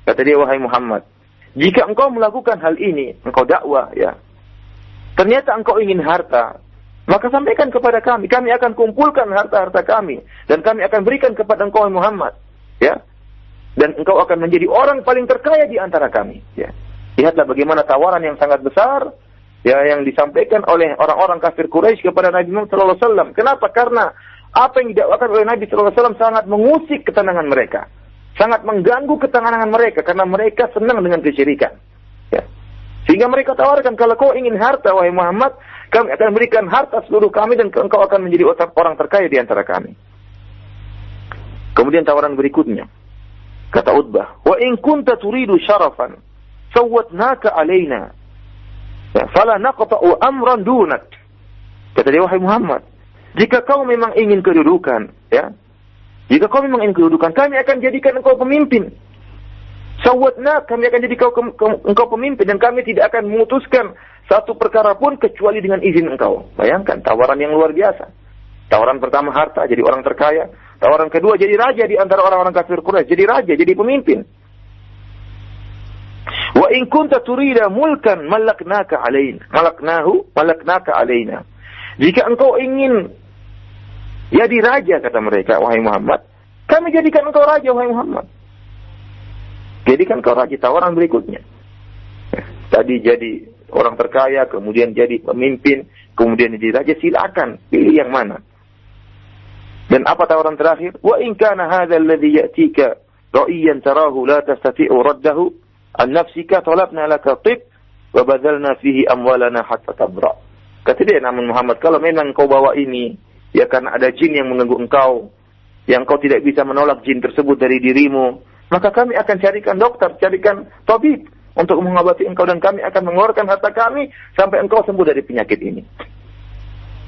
Kata dia, wahai Muhammad, jika engkau melakukan hal ini, engkau dakwah ya, ternyata engkau ingin harta, maka sampaikan kepada kami. Kami akan kumpulkan harta-harta kami dan kami akan berikan kepada engkau Muhammad, ya. Dan engkau akan menjadi orang paling terkaya di antara kami, ya. Lihatlah bagaimana tawaran yang sangat besar ya yang disampaikan oleh orang-orang kafir Quraisy kepada Nabi Muhammad sallallahu alaihi wasallam. Kenapa? Karena apa yang didakwakan oleh Nabi sallallahu alaihi wasallam sangat mengusik ketenangan mereka. Sangat mengganggu ketenangan mereka karena mereka senang dengan kesyirikan. Ya. Sehingga mereka tawarkan, kalau kau ingin harta wahai Muhammad, kami akan berikan harta seluruh kami dan engkau akan menjadi orang terkaya di antara kami. Kemudian tawaran berikutnya. Kata Utbah, wa in kunta turidu syarafan sawwatnaka alaina. Ya, fala naqta'u amran dunak. Kata dia, wahai Muhammad, jika kau memang ingin kedudukan, ya. Jika kau memang ingin kedudukan, kami akan jadikan engkau pemimpin. Sawwatna, kami akan jadi engkau pemimpin dan kami tidak akan memutuskan satu perkara pun kecuali dengan izin engkau. Bayangkan tawaran yang luar biasa. Tawaran pertama harta, jadi orang terkaya. Tawaran kedua jadi raja di antara orang-orang kafir Quraisy, jadi raja, jadi pemimpin. Wa in kunta turida mulkan malaknaka alaina. Jika engkau ingin jadi raja, kata mereka, wahai Muhammad, kami jadikan engkau raja, wahai Muhammad. Jadikan engkau raja. Tawaran berikutnya. Tadi jadi orang terkaya, kemudian jadi pemimpin, kemudian jadi raja, silakan pilih yang mana. Dan apa tawaran terakhir? Wa in kana hadha alladhi ya'tika ra'iyan tarahu la tastati'u raddahu an nafsika talabna laka tib wa badalna fihi amwalana hatta tabra. Kata dia, namun Muhammad, kalau memang kau bawa ini ya karena ada jin yang mengganggu engkau, yang kau tidak bisa menolak jin tersebut dari dirimu, maka kami akan carikan dokter, carikan tabib untuk mengobati engkau dan kami akan mengeluarkan harta kami sampai engkau sembuh dari penyakit ini.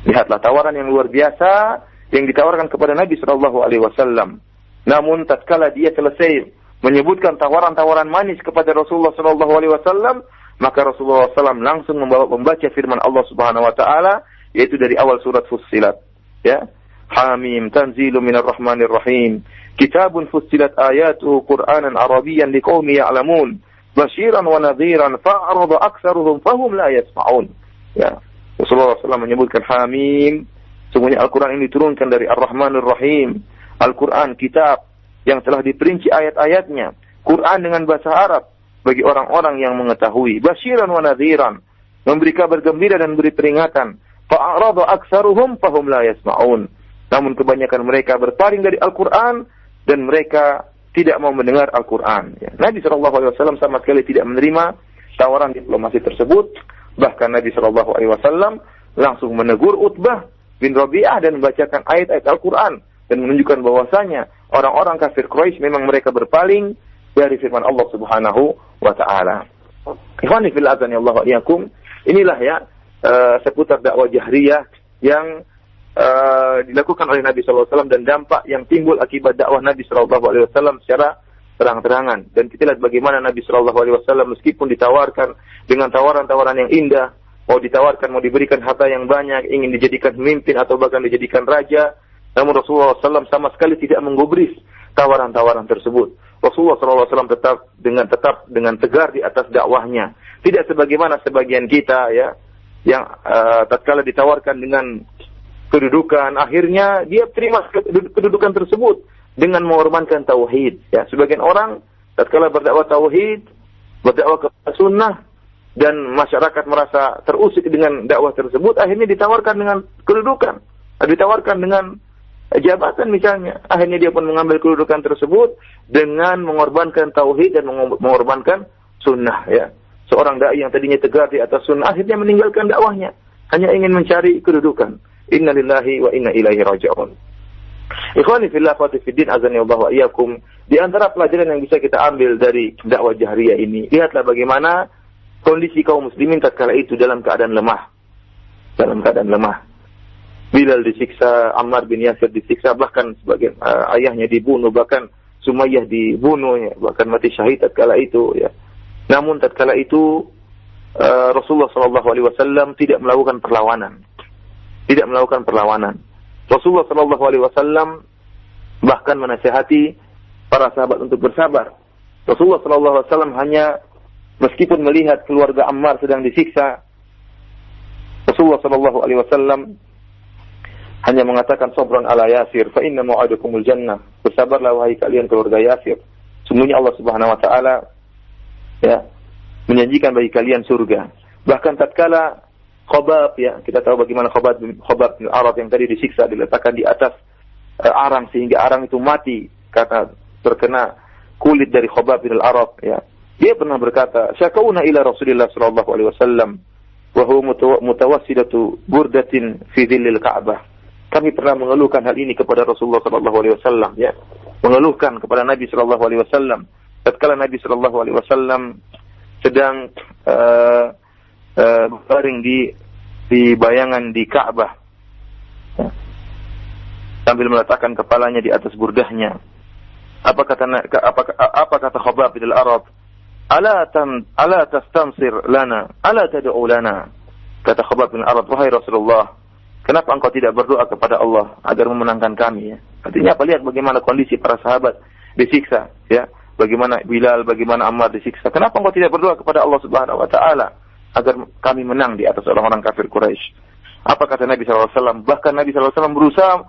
Lihatlah tawaran yang luar biasa yang ditawarkan kepada Nabi sallallahu alaihi wasallam. Namun tatkala dia selesai menyebutkan tawaran-tawaran manis kepada Rasulullah sallallahu alaihi wasallam, maka Rasulullah SAW langsung membaca firman Allah Subhanahu wa taala, yaitu dari awal surat Fussilat. Ya. Hamim tanzilun minar rahmanir rahim. Kitabun fussilat ayatuhu Qur'anan Arabiyyan liqaumin ya'lamun. Basyiran wa nadhiran fa'arada aktsaruhum fahum la yasma'un. Ya. Rasulullah SAW menyebutkan Hamim. Sungguhnya Al-Quran ini diturunkan dari Ar-Rahmanir Rahim. Al-Quran, kitab yang telah diperinci ayat-ayatnya. Quran dengan bahasa Arab. bagi orang-orang yang mengetahui. Basyiran wa nadhiran, memberi kabar gembira dan beri peringatan. Fa'arada aktsaruhum fahum la yasma'un. Namun kebanyakan mereka berpaling dari Al-Qur'an dan mereka tidak mau mendengar Al-Qur'an. Ya. Nabi SAW sama sekali tidak menerima tawaran diplomasi tersebut. Bahkan Nabi SAW langsung menegur Utbah bin Rabi'ah dan membacakan ayat-ayat Al-Qur'an dan menunjukkan bahwasanya orang-orang kafir Quraisy memang mereka berpaling dari firman Allah Subhanahu wa taala. Ikhwani fil azani Allah wa iyyakum. Inilah ya seputar dakwah jahriyah yang dilakukan oleh Nabi sallallahu alaihi wasallam dan dampak yang timbul akibat dakwah Nabi sallallahu alaihi wasallam secara terang-terangan. Dan kita lihat bagaimana Nabi sallallahu alaihi wasallam meskipun ditawarkan dengan tawaran-tawaran yang indah, mau ditawarkan, mau diberikan harta yang banyak, ingin dijadikan pemimpin atau bahkan dijadikan raja, namun Rasulullah SAW sama sekali tidak menggubris tawaran-tawaran tersebut. Rasulullah SAW tetap dengan tegar di atas dakwahnya. Tidak sebagaimana sebagian kita ya, yang tatkala ditawarkan dengan kedudukan, akhirnya dia terima kedudukan tersebut dengan mengorbankan tauhid. Ya, sebagian orang tatkala berdakwah tauhid, berdakwah kepada sunnah, dan masyarakat merasa terusik dengan dakwah tersebut, akhirnya ditawarkan dengan kedudukan, ditawarkan dengan jabatan misalnya. Akhirnya dia pun mengambil kedudukan tersebut dengan mengorbankan tauhid dan mengorbankan sunnah. Ya, seorang dai yang tadinya tegar di atas sunnah akhirnya meninggalkan dakwahnya hanya ingin mencari kedudukan. Inna lillahi wa inna ilaihi raji'un. Ikhwani fillah wa fiddin azani Allah wa iyyakum. Di antara pelajaran yang bisa kita ambil dari dakwah jahriyah ini, lihatlah bagaimana kondisi kaum muslimin tatkala itu dalam keadaan lemah. Dalam keadaan lemah. Bilal disiksa, Ammar bin Yasir disiksa, bahkan sebagian ayahnya dibunuh, bahkan Sumayyah dibunuh, ya, bahkan mati syahid tatkala itu. Ya. Namun tatkala itu Rasulullah SAW tidak melakukan perlawanan, tidak melakukan perlawanan. Rasulullah SAW bahkan menasihati para sahabat untuk bersabar. Rasulullah SAW hanya meskipun melihat keluarga Ammar sedang disiksa, Rasulullah SAW hanya mengatakan sabran ala Yasir, fa inna mau'idakumul jannah. Bersabarlah wahai kalian keluarga Yasir. Sungguhnya Allah Subhanahu wa taala ya menjanjikan bagi kalian surga. Bahkan tatkala Khobab, ya, kita tahu bagaimana Khobab bin Arad yang tadi disiksa, diletakkan di atas arang sehingga arang itu mati karena terkena kulit dari Khobab bin Arad, ya. Dia pernah berkata, "Syakauna ila Rasulillah sallallahu alaihi wasallam wa huwa mutawassidatu burdatin fi dhillil Ka'bah." Kami pernah mengeluhkan hal ini kepada Rasulullah sallallahu alaihi wasallam, ya. Mengeluhkan kepada Nabi sallallahu alaihi wasallam tatkala Nabi sallallahu alaihi wasallam sedang berbaring di bayangan di Ka'bah, ya, sambil meletakkan kepalanya di atas burdahnya. Apa kata Khobab bin Arad? Ala tastansir lana, ala tad'u lana. Kata Khobab bin Arad, wahai Rasulullah, kenapa engkau tidak berdoa kepada Allah agar memenangkan kami? Ya? Artinya apa? Lihat bagaimana kondisi para sahabat disiksa, ya. Bagaimana Bilal, bagaimana Ammar disiksa. Kenapa engkau tidak berdoa kepada Allah Subhanahu wa taala agar kami menang di atas orang-orang kafir Quraisy? Apa kata Nabi SAW? Bahkan Nabi SAW berusaha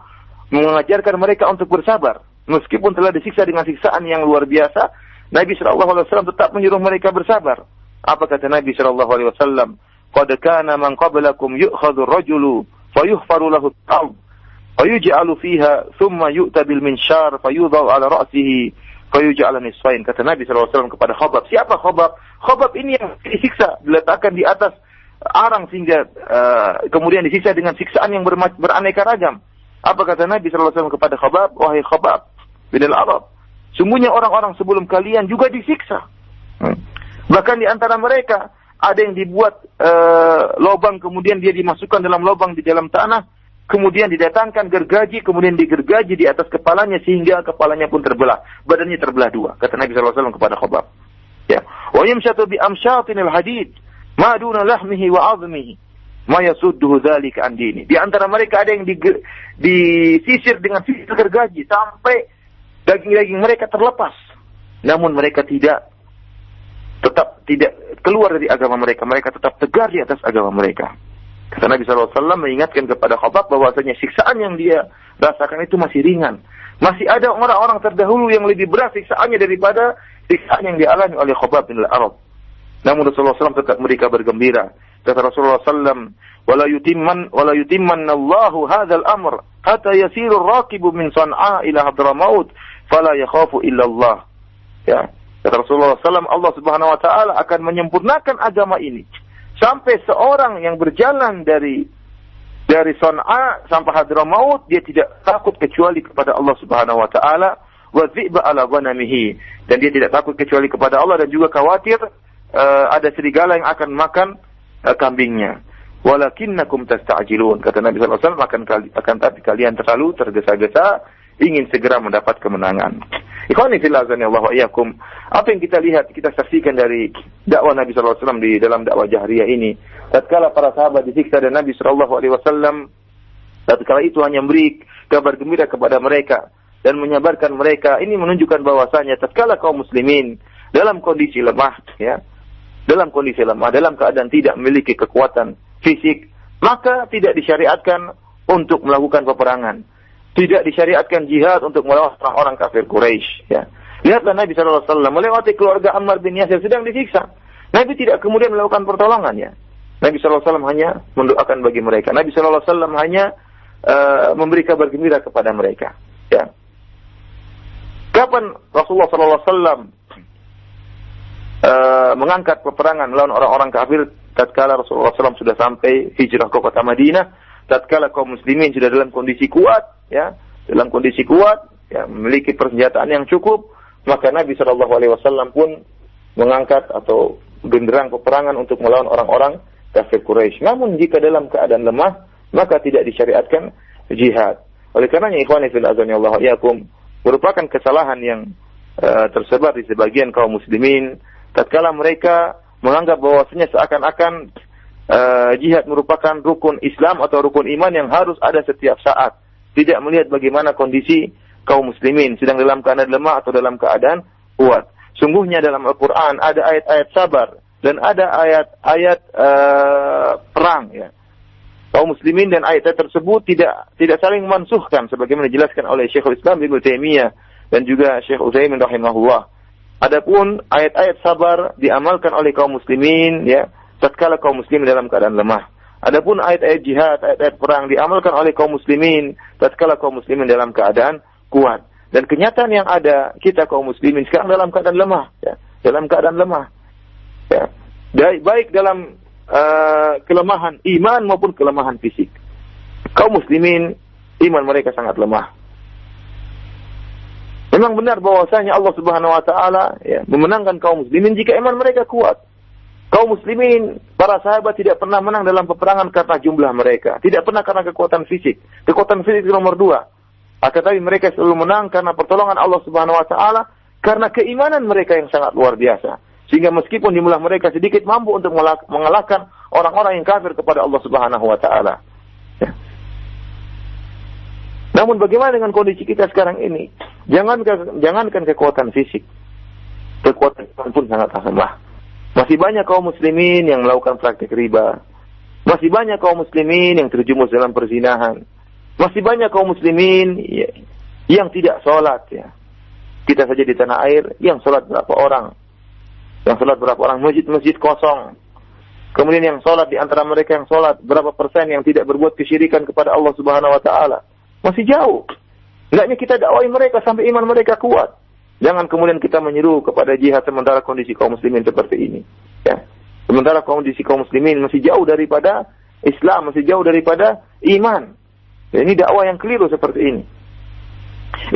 mengajarkan mereka untuk bersabar. Meskipun telah disiksa dengan siksaan yang luar biasa, Nabi SAW tetap menyuruh mereka bersabar. Apa kata Nabi SAW? Qad kana man qablakum yu'khadhu ar-rajulu fayuhfaru lahu al-ard fayuj'alu fiha thumma yu'ta bil minshar fayudha'u ala ra'sihi fayuj'ala nisfain. Kata Nabi SAW kepada Khobab. Siapa Khobab? Khobab ini yang disiksa, diletakkan di atas arang sehingga kemudian disiksa dengan siksaan yang beraneka ragam. Apa kata Nabi SAW kepada Khobab? Wahai Khobab bin Al-Arad, sungguhnya orang-orang sebelum kalian juga disiksa. Bahkan di antara mereka ada yang dibuat lubang, kemudian dia dimasukkan dalam lubang di dalam tanah, kemudian didatangkan gergaji, kemudian digergaji di atas kepalanya sehingga kepalanya pun terbelah, badannya terbelah dua. Kata Nabi SAW kepada Khobab. Ya, wa yamshatu bi amshatinil hadid ma duna lahmihi wa 'azmihi ma yasudduhu dzalika an dini. Di antara mereka ada yang disisir dengan sisir gergaji sampai daging-daging mereka terlepas. Namun mereka tetap tidak keluar dari agama mereka. Mereka tetap tegar di atas agama mereka. Kata Nabi SAW mengingatkan kepada Khobab bahwasanya siksaan yang dia rasakan itu masih ringan. Masih ada orang-orang terdahulu yang lebih berat siksaannya daripada siksaan yang dialami oleh Khabbab bin al-Arat. Namun Rasulullah SAW tetap mereka bergembira. Kata Rasulullah SAW, wala yutimman Allahu hadzal amr hatta yasiru ar-raqibu min San'a ila Hadramaut fala yakhafu illa Allah. Ya, kata Rasulullah SAW, Allah Subhanahu wa taala akan menyempurnakan agama ini sampai seorang yang berjalan dari San'a sampai Hadramaut, dia tidak takut kecuali kepada Allah Subhanahu wa taala, wa dhi'ba ala ghanamihi, dan dia tidak takut kecuali kepada Allah, dan juga khawatir ada serigala yang akan makan kambingnya. Walakinnakum tasta'jilun, kata Nabi sallallahu alaihi wasallam, akan tapi kalian terlalu tergesa-gesa ingin segera mendapat kemenangan. Ikhwani fillah azanillahu wa iyyakum, apa yang kita lihat, kita saksikan dari dakwah Nabi sallallahu alaihi wasallam di dalam dakwah jahriyah ini, tatkala para sahabat disiksa dan Nabi sallallahu alaihi wasallam tatkala itu hanya memberi kabar gembira kepada mereka dan menyabarkan mereka, ini menunjukkan bahwasanya tatkala kaum muslimin dalam kondisi lemah, ya, dalam keadaan tidak memiliki kekuatan fisik, maka tidak disyariatkan untuk melakukan peperangan. Tidak disyariatkan jihad untuk melawan orang-orang kafir Quraisy. Ya. Lihatlah Nabi SAW melewati keluarga Ammar bin Yasir sedang disiksa. Nabi tidak kemudian melakukan pertolongan. Ya. Nabi SAW hanya mendoakan bagi mereka. Nabi SAW hanya memberi kabar gembira kepada mereka. Ya. Kapan Rasulullah SAW mengangkat peperangan melawan orang-orang kafir? Tatkala Rasulullah SAW sudah sampai hijrah ke kota Madinah, tatkala kaum muslimin sudah dalam kondisi kuat, ya, ya, memiliki persenjataan yang cukup, maka Nabi SAW pun mengangkat atau genderang peperangan untuk melawan orang-orang kafir Quraisy. Namun jika dalam keadaan lemah, maka tidak disyariatkan jihad. Oleh karenanya ikhwani fil azanillahu iyakum, merupakan kesalahan yang tersebar di sebagian kaum muslimin tatkala mereka menganggap bahwasanya seakan-akan jihad merupakan rukun Islam atau rukun iman yang harus ada setiap saat. Tidak melihat bagaimana kondisi kaum muslimin sedang dalam keadaan lemah atau dalam keadaan kuat. Sungguhnya dalam Al-Quran ada ayat-ayat sabar dan ada ayat-ayat perang. Ya. Kaum muslimin dan ayat-ayat tersebut tidak saling memansuhkan sebagaimana dijelaskan oleh Syekhul Islam Ibnu Taimiyah dan juga Syekh Utsaimin rahimahullah. Adapun ayat-ayat sabar diamalkan oleh kaum muslimin, ya, tatkala kaum muslimin dalam keadaan lemah. Adapun ayat-ayat jihad, ayat-ayat perang diamalkan oleh kaum muslimin tatkala kaum muslimin dalam keadaan kuat. Dan kenyataan yang ada, kita kaum muslimin sekarang dalam keadaan lemah, ya, dalam keadaan lemah. Ya. Baik dalam kelemahan iman maupun kelemahan fisik. Kaum muslimin iman mereka sangat lemah. Memang benar bahwasanya Allah Subhanahu wa taala, ya, memenangkan kaum muslimin jika iman mereka kuat. Kaum muslimin, para sahabat tidak pernah menang dalam peperangan karena jumlah mereka, tidak pernah karena kekuatan fisik. Kekuatan fisik itu nomor 2. Akan tetapi mereka selalu menang karena pertolongan Allah Subhanahu wa taala, karena keimanan mereka yang sangat luar biasa. Sehingga meskipun jumlah mereka sedikit, mampu untuk mengalahkan orang-orang yang kafir kepada Allah Subhanahu wa taala. Ya. Namun bagaimana dengan kondisi kita sekarang ini? Jangankan kekuatan fisik, kekuatan pun sangat lemah. Masih banyak kaum muslimin yang melakukan praktik riba. Masih banyak kaum muslimin yang terjumus dalam perzinahan. Masih banyak kaum muslimin yang tidak sholat. Ya. Kita saja di tanah air, yang sholat berapa orang? Masjid-masjid kosong. Kemudian yang sholat, di antara mereka yang sholat, berapa persen yang tidak berbuat kesyirikan kepada Allah Subhanahu wa taala? Masih jauh. Hendaknya kita dakwai mereka sampai iman mereka kuat. Jangan kemudian kita menyeru kepada jihad sementara kondisi kaum muslimin seperti ini. Ya. Sementara kondisi kaum muslimin masih jauh daripada Islam, masih jauh daripada iman. Ya, ini dakwah yang keliru seperti ini.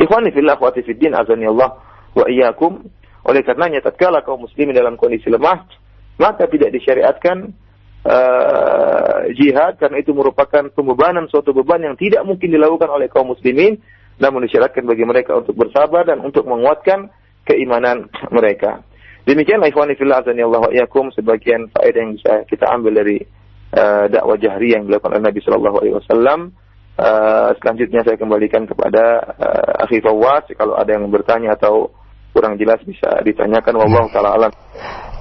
Ikhwani fillah wa fiddin azanillah wa iyyakum. Oleh karenanya tatkala kaum muslimin dalam kondisi lemah, maka tidak disyariatkan jihad, karena itu merupakan pembebanan, suatu beban yang tidak mungkin dilakukan oleh kaum muslimin, namun disyaratkan bagi mereka untuk bersabar dan untuk menguatkan keimanan mereka. Demikianlah ikhwani fillah azanillahu wa iyyakum sebagian faedah yang bisa kita ambil dari dakwah jahriyah yang dilakukan oleh Nabi sallallahu alaihi wasallam. Selanjutnya saya kembalikan kepada Akhi Fawaz, kalau ada yang bertanya atau kurang jelas bisa ditanyakan. Wallahu taala alam.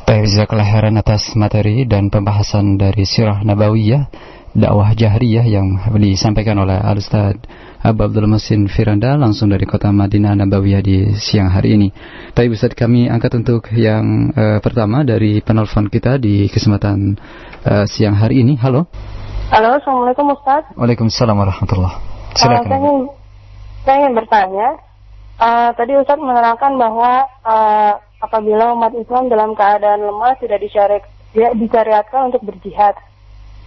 Baik, jazakallahu khairan atas materi dan pembahasan dari Sirah Nabawiyah, dakwah jahriyah yang disampaikan oleh Al-Ustaz Aba Abdul Masin Firanda langsung dari kota Madinah Nabawiyah di siang hari ini. Tapi Ustaz, kami angkat untuk yang pertama dari penelpon kita di kesempatan siang hari ini. Halo. Halo, Assalamualaikum Ustaz. Waalaikumsalam warahmatullahi wabarakatuh. Silakan. Saya ingin bertanya. Tadi Ustaz menerangkan bahwa apabila umat Islam dalam keadaan lemah tidak disyariatkan untuk berjihad.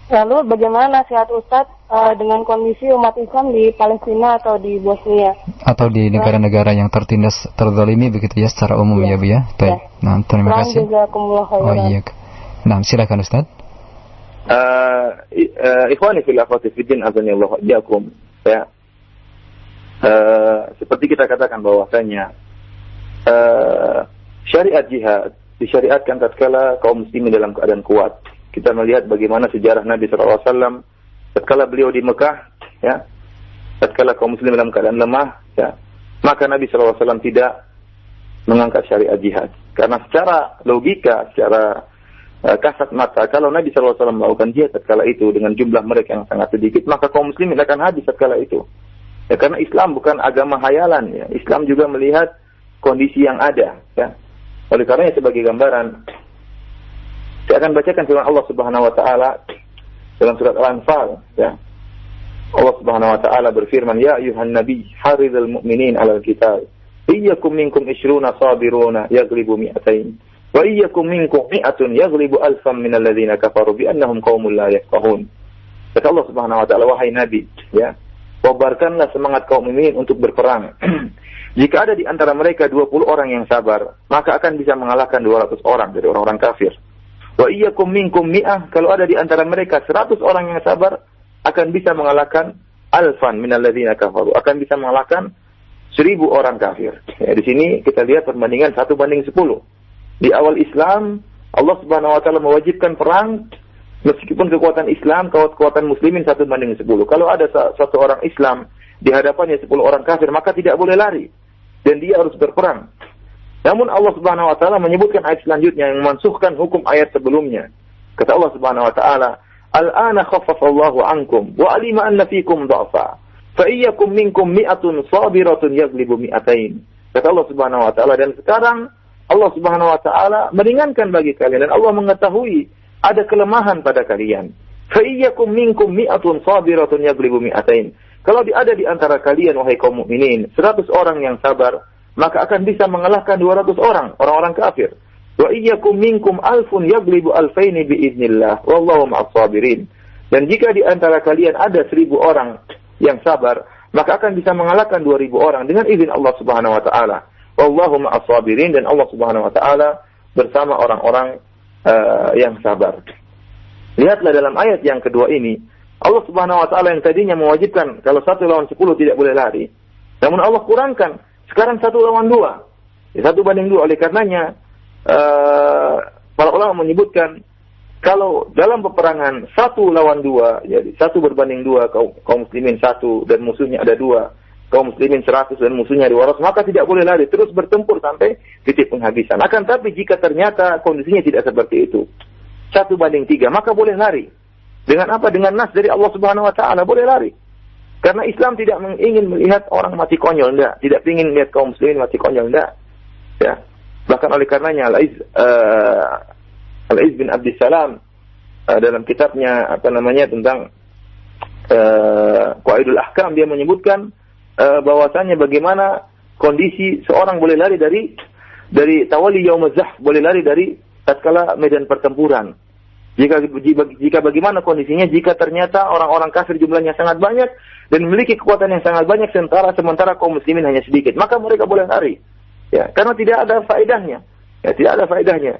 Lalu bagaimana nasihat Ustaz dengan kondisi umat Islam di Palestina atau di Bosnia? Atau di negara-negara yang tertindas, terzalimi begitu ya secara umum ya Bu ya? Baik. Nah, terima kasih. Oh iya. Nah, silakan Ustaz. Ikhwani fil akhwati fiddin azanillahu iyyakum. Ya. Seperti kita katakan bahwasanya syariat jihad disyariatkan tatkala kaum muslimin dalam keadaan kuat. Kita melihat bagaimana sejarah Nabi SAW tatkala beliau di Mekah, ya, tatkala kaum muslim dalam keadaan lemah, ya, maka Nabi SAW tidak mengangkat syariat jihad. Karena secara logika, secara kasat mata, kalau Nabi SAW melakukan jihad tatkala itu dengan jumlah mereka yang sangat sedikit, maka kaum muslimin akan habis tatkala itu. Ya, karena Islam bukan agama hayalan, ya. Islam juga melihat kondisi yang ada, ya. Oleh karenanya sebagai gambaran, saya akan bacakan firman Allah Subhanahu wa taala dalam surat Al-Anfal, ya. Allah Subhanahu wa taala berfirman, "Ya ayyuhan nabiy, haridhal mu'minin 'alal qital. Iyyakum minkum 20 sabiruna yaghlibu mi'atain. Wa iyyakum minkum mi'atun yaghlibu alfan minal ladzina kafaru bi annahum qaumun la yafqahun." Kata Allah Subhanahu wa taala, wahai nabi, ya, kobarkanlah semangat kaum mukminin untuk berperang. Jika ada di antara mereka 20 orang yang sabar, maka akan bisa mengalahkan 200 orang dari orang-orang kafir. Wa iyyakum minkum mi'ah, kalau ada di antara mereka 100 orang yang sabar, akan bisa mengalahkan alfan minal ladzina kafaru, akan bisa mengalahkan 1000 orang kafir. Ya, di sini kita lihat perbandingan 1:10. Di awal Islam, Allah Subhanahu wa taala mewajibkan perang meskipun kekuatan Islam, kekuatan muslimin 1:10. Kalau ada satu orang Islam di hadapannya 10 orang kafir, maka tidak boleh lari dan dia harus berperang. Namun Allah Subhanahu wa taala menyebutkan ayat selanjutnya yang memansuhkan hukum ayat sebelumnya. Kata Allah Subhanahu wa taala, "Al-ana khaffafallahu 'ankum wa 'alima anna fikum dha'fa. Fa iyyakum minkum mi'atun sabiratun yaghlibu mi'atain." Kata Allah Subhanahu wa taala, dan sekarang Allah Subhanahu wa taala meringankan bagi kalian dan Allah mengetahui ada kelemahan pada kalian. Fa iyyakum minkum mi'atun sabiratun yaghlibu mi'atain. Kalau ada di antara kalian wahai kaum mukminin 100 orang yang sabar, maka akan bisa mengalahkan 200 orang kafir. Wa iyyakum minkum alfun yaghlibu alfaini biiznillah wallahu ma'as sabirin. Dan jika di antara kalian ada 1000 orang yang sabar, maka akan bisa mengalahkan 2000 orang dengan izin Allah Subhanahu wa taala. Wallahu ma'as sabirin, dan Allah Subhanahu wa taala bersama orang-orang yang sabar. Lihatlah dalam ayat yang kedua ini, Allah Subhanahu wa taala yang tadinya mewajibkan kalau 1 lawan 10 tidak boleh lari. Namun Allah kurangkan, sekarang 1 lawan 2. 1:2. Oleh karenanya para ulama menyebutkan kalau dalam peperangan 1 lawan 2, jadi 1:2, kaum muslimin 1 dan musuhnya ada 2, kaum muslimin 100 dan musuhnya 200, maka tidak boleh lari, terus bertempur sampai titik penghabisan. Akan tapi jika ternyata kondisinya tidak seperti itu, 1:3, maka boleh lari. Dengan apa? Dengan nas dari Allah Subhanahu wa taala boleh lari. Karena Islam tidak ingin melihat orang mati konyol, enggak. Tidak ingin melihat kaum muslimin mati konyol, enggak. Ya. Bahkan oleh karenanya Al-Iz bin Abdissalam dalam kitabnya tentang Qawaidul Ahkam, dia menyebutkan bahwasanya bagaimana kondisi seorang boleh lari dari tawali yaumuz zahf, boleh lari dari tatkala medan pertempuran. Jika bagaimana kondisinya jika ternyata orang-orang kafir jumlahnya sangat banyak dan memiliki kekuatan yang sangat banyak sementara kaum muslimin hanya sedikit, maka mereka boleh lari. Ya, karena tidak ada faedahnya. Ya, tidak ada faedahnya.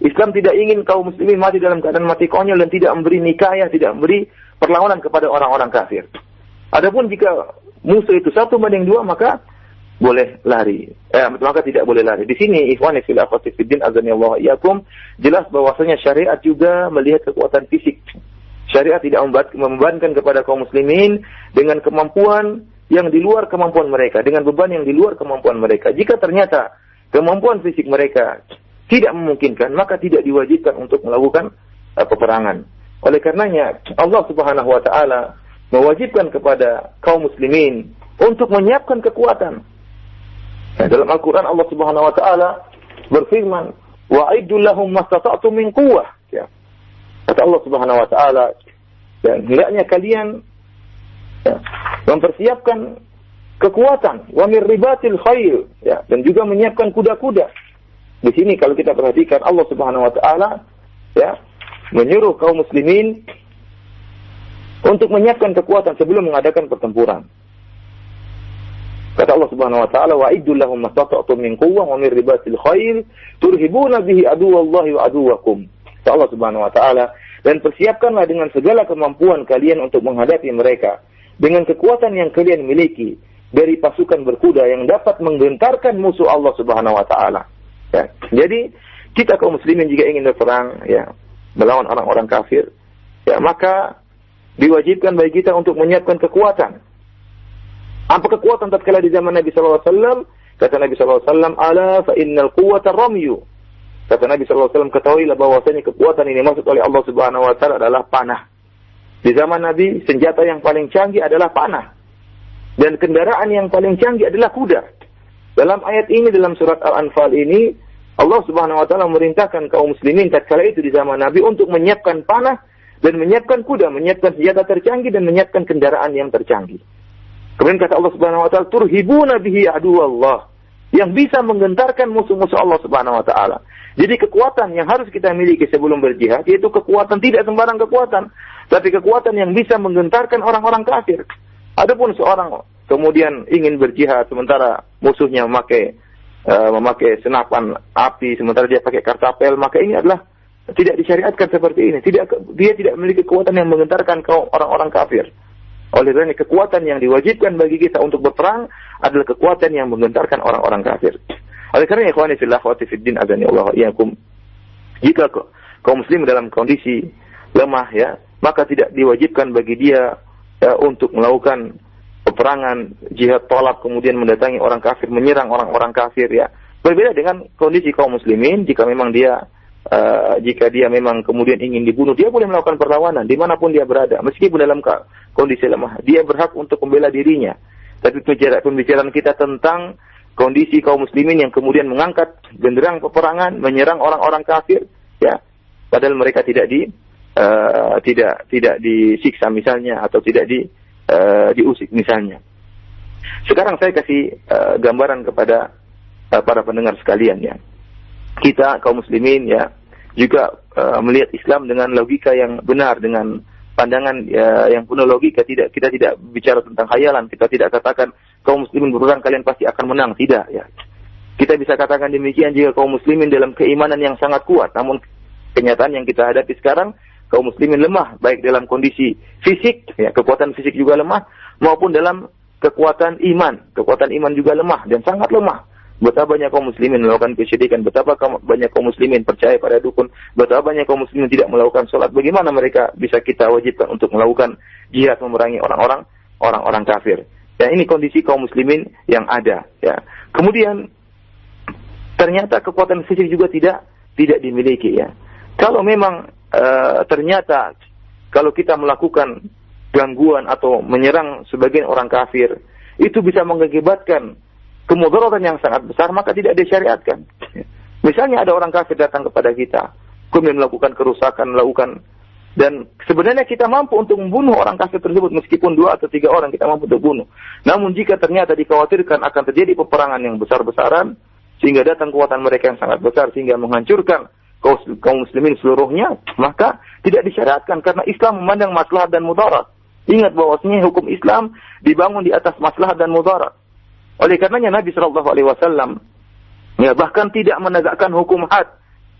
Islam tidak ingin kaum muslimin mati dalam keadaan mati konyol dan tidak memberi nikayah, tidak memberi perlawanan kepada orang-orang kafir. Adapun jika musuh itu 1:2, maka boleh lari. Maka tidak boleh lari. Di sini ikhwani fil akhwati fiddin azanillahu iyyakum, jelas bahwasanya syariat juga melihat kekuatan fisik. Syariat tidak membebankan kepada kaum muslimin dengan kemampuan yang di luar kemampuan mereka, dengan beban yang di luar kemampuan mereka. Jika ternyata kemampuan fisik mereka tidak memungkinkan, maka tidak diwajibkan untuk melakukan peperangan. Oleh karenanya Allah Subhanahu wa taala mewajibkan kepada kaum muslimin untuk menyiapkan kekuatan. Nah, dalam Al-Quran Allah Subhanahu Wa Taala berfirman, wa'iddu lahum mastata'tum min quwwah. Ya. Kata Allah Subhanahu Wa Taala, dan hendaknya kalian mempersiapkan kekuatan, wa min ribatil khail, ya, dan juga menyiapkan kuda-kuda. Di sini kalau kita perhatikan Allah Subhanahu Wa Taala, ya, menyuruh kaum muslimin untuk menyiapkan kekuatan sebelum mengadakan pertempuran. Kata Allah Subhanahu Wa Taala, wa'iddu lahum mastata'tum min quwwah wa min ribatil khail turhibuna bihi aduwallahi wa aduwakum. Kata Allah Subhanahu Wa Taala, dan persiapkanlah dengan segala kemampuan kalian untuk menghadapi mereka dengan kekuatan yang kalian miliki dari pasukan berkuda yang dapat menggentarkan musuh Allah Subhanahu Wa Taala. Ya. Jadi kita kaum muslimin jika ingin berperang, ya, melawan orang-orang kafir, ya, maka diwajibkan bagi kita untuk menyiapkan kekuatan. Apa kekuatan tatkala di zaman Nabi sallallahu alaihi wasallam? Kata Nabi sallallahu alaihi wasallam, "Ala fa innal quwwata ramyu." Kata Nabi sallallahu alaihi wasallam, ketahuilah bahwasanya kekuatan ini maksud oleh Allah Subhanahu wa taala adalah panah. Di zaman Nabi, senjata yang paling canggih adalah panah. Dan kendaraan yang paling canggih adalah kuda. Dalam ayat ini, dalam surat Al-Anfal ini, Allah Subhanahu wa taala memerintahkan kaum muslimin tatkala itu di zaman Nabi untuk menyiapkan panah dan menyiapkan kuda, menyiapkan senjata tercanggih dan menyiapkan kendaraan yang tercanggih. Kemudian kata Allah Subhanahu wa taala, turhibuna bihi aduwallah, yang bisa menggentarkan musuh-musuh Allah Subhanahu wa taala. Jadi kekuatan yang harus kita miliki sebelum berjihad yaitu kekuatan, tidak sembarang kekuatan, tapi kekuatan yang bisa menggentarkan orang-orang kafir. Adapun seorang kemudian ingin berjihad sementara musuhnya memakai senapan api, sementara dia pakai kartapel, maka ini adalah tidak disyariatkan seperti ini. Dia tidak memiliki kekuatan yang menggentarkan kaum orang-orang kafir. Oleh karena kekuatan yang diwajibkan bagi kita untuk berperang adalah kekuatan yang menggentarkan orang-orang kafir. Oleh karena ikhwani fillah wa fiddin azani Allah iyyakum, jika kaum muslim dalam kondisi lemah, ya, maka tidak diwajibkan bagi dia, ya, untuk melakukan peperangan jihad tolak kemudian mendatangi orang kafir, menyerang orang-orang kafir, ya. Berbeda dengan kondisi kaum muslimin, jika dia memang kemudian ingin dibunuh, dia boleh melakukan perlawanan dimanapun dia berada, meskipun dalam kondisi lemah. Dia berhak untuk membela dirinya. Tapi pembicaraan kita tentang kondisi kaum muslimin yang kemudian mengangkat genderang peperangan, menyerang orang-orang kafir, ya, padahal mereka tidak disiksa misalnya, atau tidak diusik misalnya. Sekarang saya kasih gambaran kepada para pendengar sekalian, ya. Kita kaum muslimin, ya, juga melihat Islam dengan logika yang benar, dengan pandangan yang penuh logika. Kita tidak bicara tentang khayalan. Kita tidak katakan kaum muslimin berperang kalian pasti akan menang, tidak, ya. Kita bisa katakan demikian jika kaum muslimin dalam keimanan yang sangat kuat. Namun kenyataan yang kita hadapi sekarang, kaum muslimin lemah, baik dalam kondisi fisik, ya, kekuatan fisik juga lemah, maupun dalam kekuatan iman. Kekuatan iman juga lemah dan sangat lemah. Betapa banyak kaum muslimin melakukan kesyirikan, betapa banyak kaum muslimin percaya pada dukun, betapa banyak kaum muslimin tidak melakukan sholat. Bagaimana mereka bisa kita wajibkan untuk melakukan jihad memerangi orang-orang kafir? Ya, ini kondisi kaum muslimin yang ada, ya. Kemudian ternyata kekuatan fisik juga tidak dimiliki, ya. Kalau memang ternyata kalau kita melakukan gangguan atau menyerang sebagian orang kafir, itu bisa mengakibatkan kemudaratan yang sangat besar, maka tidak disyariatkan. Misalnya ada orang kafir datang kepada kita, kemudian melakukan kerusakan, dan sebenarnya kita mampu untuk membunuh orang kafir tersebut, meskipun 2 atau 3 orang kita mampu untuk bunuh. Namun jika ternyata dikhawatirkan akan terjadi peperangan yang besar-besaran, sehingga datang kekuatan mereka yang sangat besar, sehingga menghancurkan kaum muslimin seluruhnya, maka tidak disyariatkan, karena Islam memandang maslahat dan mudarat. Ingat bahwasanya hukum Islam dibangun di atas maslahat dan mudarat. Oleh karenanya Nabi Shallallahu Alaihi Wasallam, ya, bahkan tidak menegakkan hukum had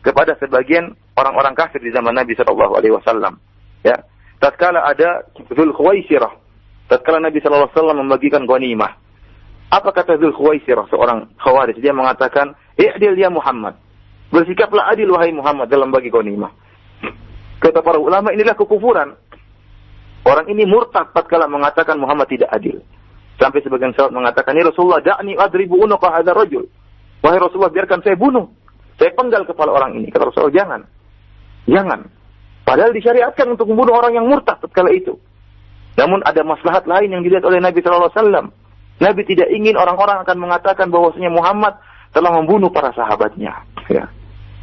kepada sebagian orang-orang kafir di zaman Nabi Shallallahu Alaihi Wasallam. Ya, tatkala ada Dzul Khuwaisirah, tatkala Nabi Shallallahu Alaihi Wasallam membagikan ghanimah, apa kata Dzul Khuwaisirah, seorang Khawarij? Dia mengatakan, "I'dil ya Muhammad, bersikaplah adil wahai Muhammad dalam bagi ghanimah." Kata para ulama, inilah kekufuran. Orang ini murtad tatkala mengatakan Muhammad tidak adil. Sampai sebagian sahabat mengatakan, "Ya Rasulullah, da'ni adribu unuqa hadzal rajul." Wahai Rasulullah, biarkan saya bunuh. Saya penggal kepala orang ini. Kata Rasulullah, jangan. Padahal disyariatkan untuk membunuh orang yang murtad tatkala itu. Namun ada maslahat lain yang dilihat oleh Nabi sallallahu alaihi wasallam. Nabi tidak ingin orang-orang akan mengatakan bahwasanya Muhammad telah membunuh para sahabatnya. Ya.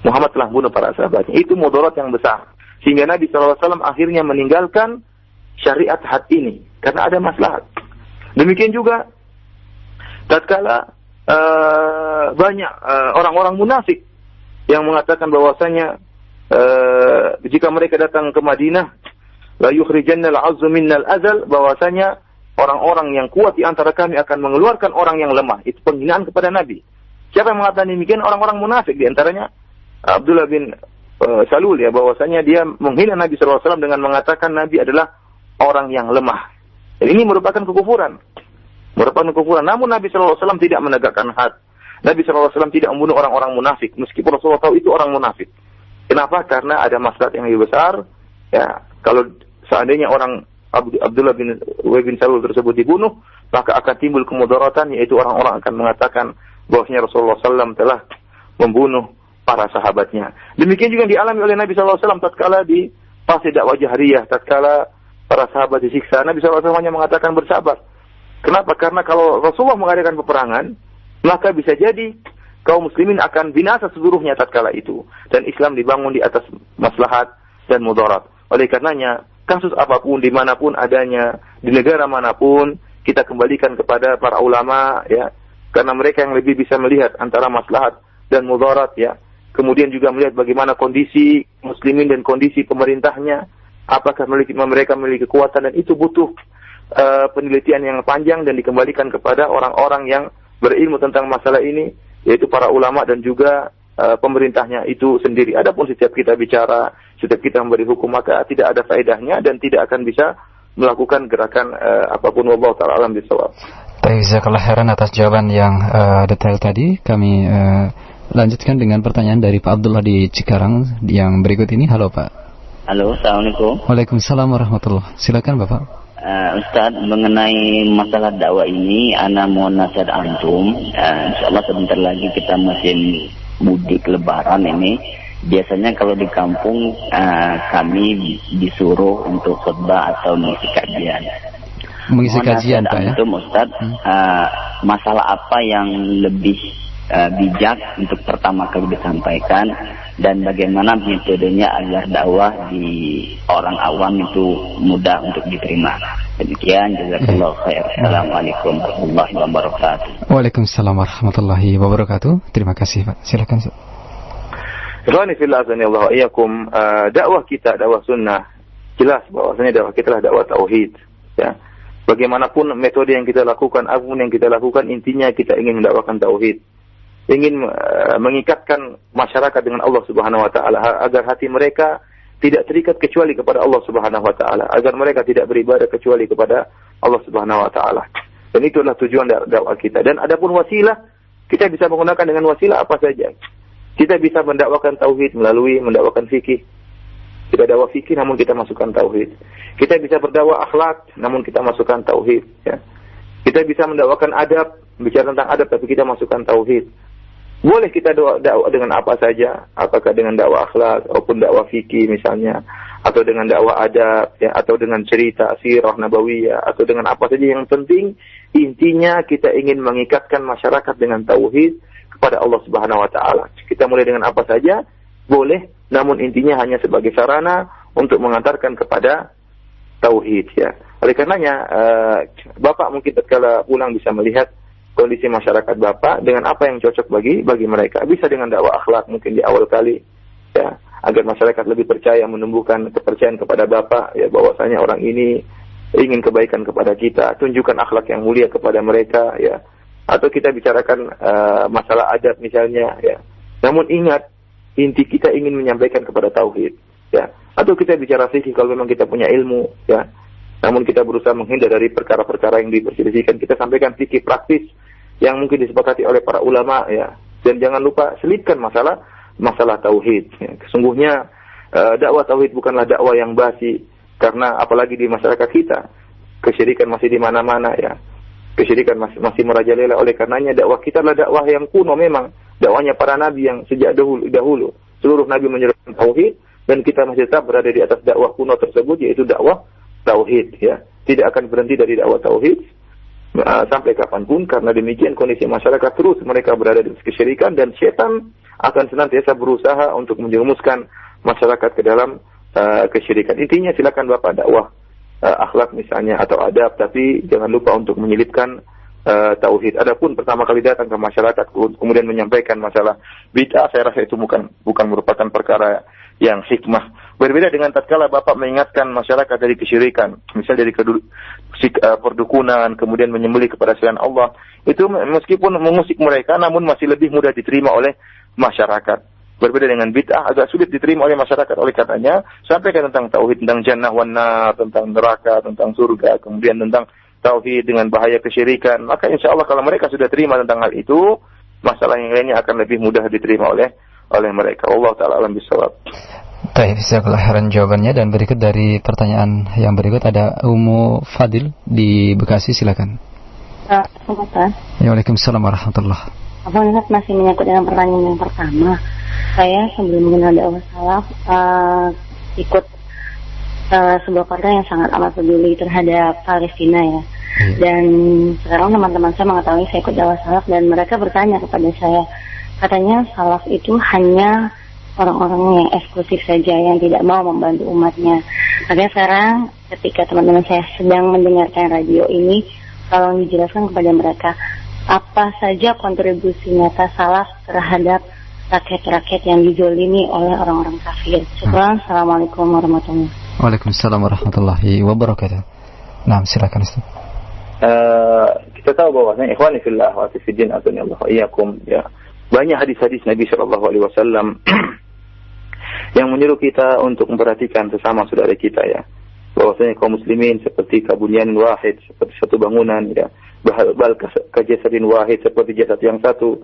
Muhammad telah membunuh para sahabatnya. Itu mudarat yang besar. Sehingga Nabi SAW akhirnya meninggalkan syariat had ini karena ada maslahat. Demikian juga tatkala banyak orang-orang munafik yang mengatakan bahwasanya jika mereka datang ke Madinah, la yukhrijanna al-'azzu minna al-azal, bahwasanya orang-orang yang kuat di antara kami akan mengeluarkan orang yang lemah. Itu penghinaan kepada Nabi. Siapa yang mengatakan demikian? Orang-orang munafik, di antaranya Abdullah bin Salul, ya, bahwasanya dia menghina Nabi SAW dengan mengatakan Nabi adalah orang yang lemah. Dan ini merupakan kekufuran. Namun Nabi SAW tidak menegakkan had. Nabi SAW tidak membunuh orang-orang munafik, meskipun Rasulullah tahu itu orang munafik. Kenapa? Karena ada maslahat yang lebih besar. Ya, kalau seandainya orang Abdullah bin Ubay bin Salul tersebut dibunuh, maka akan timbul kemudaratan, yaitu orang-orang akan mengatakan bahwasanya Rasulullah SAW telah membunuh para sahabatnya. Demikian juga yang dialami oleh Nabi SAW tatkala di fase dakwah jahriyah, tatkala para sahabat disiksa, Nabi SAW hanya mengatakan bersabar. Kenapa? Karena kalau Rasulullah mengadakan peperangan, maka bisa jadi kaum muslimin akan binasa seluruhnya tatkala itu. Dan Islam dibangun di atas maslahat dan mudarat. Oleh karenanya, kasus apapun, dimanapun adanya, di negara manapun, kita kembalikan kepada para ulama, ya, karena mereka yang lebih bisa melihat antara maslahat dan mudarat, ya. Kemudian juga melihat bagaimana kondisi muslimin dan kondisi pemerintahnya, apakah mereka memiliki kekuatan, dan itu butuh penelitian yang panjang dan dikembalikan kepada orang-orang yang berilmu tentang masalah ini, yaitu para ulama dan juga pemerintahnya itu sendiri. Adapun setiap kita bicara, setiap kita memberi hukum, maka tidak ada faedahnya dan tidak akan bisa melakukan gerakan apapun. Wallahu ta'ala alam bisawab. Jazakallah khairan atas jawaban yang detail tadi. Kami lanjutkan dengan pertanyaan dari Pak Abdullah di Cikarang yang berikut ini. Halo Pak. Halo, Assalamualaikum. Waalaikumsalam warahmatullahi. Silakan Bapak. Ustaz, mengenai masalah dakwah ini, ana mau nasihat antum. Insyaallah sebentar lagi kita musim mudik lebaran ini. Biasanya kalau di kampung kami disuruh untuk khutbah atau mengisi kajian. Mengisi kajian Pak, ya? Antum, Ustaz, masalah apa yang lebih bijak untuk pertama kali disampaikan, dan bagaimana metodenya agar dakwah di orang awam itu mudah untuk diterima. Demikian, jazakallahu khair. Assalamualaikum warahmatullahi wabarakatuh. Waalaikumsalam warahmatullahi wabarakatuh. Terima kasih Pak. Silakan. Ikhwani fillah azanillahu iyyakum, dakwah kita, dakwah sunnah, jelas bahwasanya dakwah kita adalah dakwah tauhid, ya. Bagaimanapun metode yang kita lakukan, apapun yang kita lakukan, intinya kita ingin mendakwakan tauhid. Ingin mengikatkan masyarakat dengan Allah Subhanahu wa taala agar hati mereka tidak terikat kecuali kepada Allah Subhanahu wa taala, agar mereka tidak beribadah kecuali kepada Allah Subhanahu wa taala. Dan itu adalah tujuan dakwah kita. Dan adapun wasilah, kita bisa menggunakan dengan wasilah apa saja. Kita bisa mendakwakan tauhid melalui mendakwakan fikih. Kita dakwah fikih namun kita masukkan tauhid. Kita bisa berdakwah akhlak namun kita masukkan tauhid, ya. Kita bisa mendakwakan adab, bicara tentang adab tapi kita masukkan tauhid. Boleh kita dakwah dengan apa saja, apakah dengan dakwah akhlak ataupun dakwah fikih misalnya, atau dengan dakwah adab, ya, atau dengan cerita sirah nabawiyah, atau dengan apa saja. Yang penting intinya kita ingin mengikatkan masyarakat dengan tauhid kepada Allah Subhanahu wa taala. Kita mulai dengan apa saja boleh, namun intinya hanya sebagai sarana untuk mengantarkan kepada tauhid, ya. Oleh karenanya Bapak mungkin tatkala pulang bisa melihat kondisi masyarakat Bapak dengan apa yang cocok bagi mereka. Bisa dengan dakwah akhlak mungkin di awal kali, ya, agar masyarakat lebih percaya, menumbuhkan kepercayaan kepada Bapak, ya, bahwasanya orang ini ingin kebaikan kepada kita. Tunjukkan akhlak yang mulia kepada mereka, ya. Atau kita bicarakan masalah adab misalnya, ya. Namun ingat, inti kita ingin menyampaikan kepada tauhid, ya. Atau kita bicara fikih kalau memang kita punya ilmu, ya. Namun kita berusaha menghindar dari perkara-perkara yang diperselisihkan. Kita sampaikan fikih praktis yang mungkin disepakati oleh para ulama, ya. Dan jangan lupa selipkan masalah tauhid, ya. Sesungguhnya dakwah tauhid bukanlah dakwah yang basi, karena apalagi di masyarakat kita kesyirikan masih di mana-mana, ya. Kesyirikan masih merajalela. Oleh karenanya dakwah kita adalah dakwah yang kuno memang, dakwahnya para nabi yang sejak dahulu. Seluruh nabi menyerukan tauhid dan kita masih tetap berada di atas dakwah kuno tersebut, yaitu dakwah tauhid, ya. Tidak akan berhenti dari dakwah tauhid. sampai kapanpun, karena demikian kondisi masyarakat terus mereka berada di kesyirikan dan setan akan senantiasa berusaha untuk menjerumuskan masyarakat ke dalam kesyirikan. Intinya silakan Bapak dakwah akhlak misalnya atau adab, tapi jangan lupa untuk menyelipkan tauhid. Adapun pertama kali datang ke masyarakat kemudian menyampaikan masalah bid'ah, saya rasa itu bukan merupakan perkara yang hikmah. Berbeda dengan tatkala Bapak mengingatkan masyarakat dari kesyirikan, misal dari perdukunan, kemudian menyembelih kepada selain Allah, itu meskipun mengusik mereka, namun masih lebih mudah diterima oleh masyarakat. Berbeda dengan bid'ah, agak sulit diterima oleh masyarakat. Oleh katanya, sampaikan tentang tauhid, tentang jannah wan nar, tentang neraka, tentang surga, kemudian tentang tauhid dengan bahaya kesyirikan. Maka insya Allah kalau mereka sudah terima tentang hal itu, masalah yang lainnya akan lebih mudah diterima oleh mereka. Allah Ta'ala alam bisawab. Baik, jazakallahu khairan jawabannya. Dan berikut dari pertanyaan yang berikut ada Umu Fadil di Bekasi, silakan. Waalaikumsalam warahmatullahi. Abang Ustaz masih menyangkut dengan pertanyaan yang pertama. Saya sebelum mengenal dakwah salaf ikut sebuah partai yang sangat amat peduli terhadap Palestina ya. Dan sekarang teman-teman saya mengetahui saya ikut dakwah salaf dan mereka bertanya kepada saya, katanya salaf itu hanya orang-orang yang eksklusif saja yang tidak mau membantu umatnya. Makanya sekarang ketika teman-teman saya sedang mendengarkan radio ini, tolong dijelaskan kepada mereka apa saja kontribusi nyata salaf terhadap rakyat-rakyat yang dizolimi oleh orang-orang kafir. Syukran. Assalamualaikum warahmatullahi wabarakatuh. Waalaikumsalam warahmatullahi wabarakatuh. Nah, silakan Ustaz. Kita tahu bahwasanya ikhwani fillah wa fiddin atunillahu iyyakum ya. Banyak hadis-hadis Nabi sallallahu alaihi wasallam yang menyuruh kita untuk memperhatikan sesama saudara kita ya. Bahwasanya kaum muslimin seperti kabunyan wahid, seperti satu bangunan ya. Bal kajasadin wahid, seperti jasad yang satu.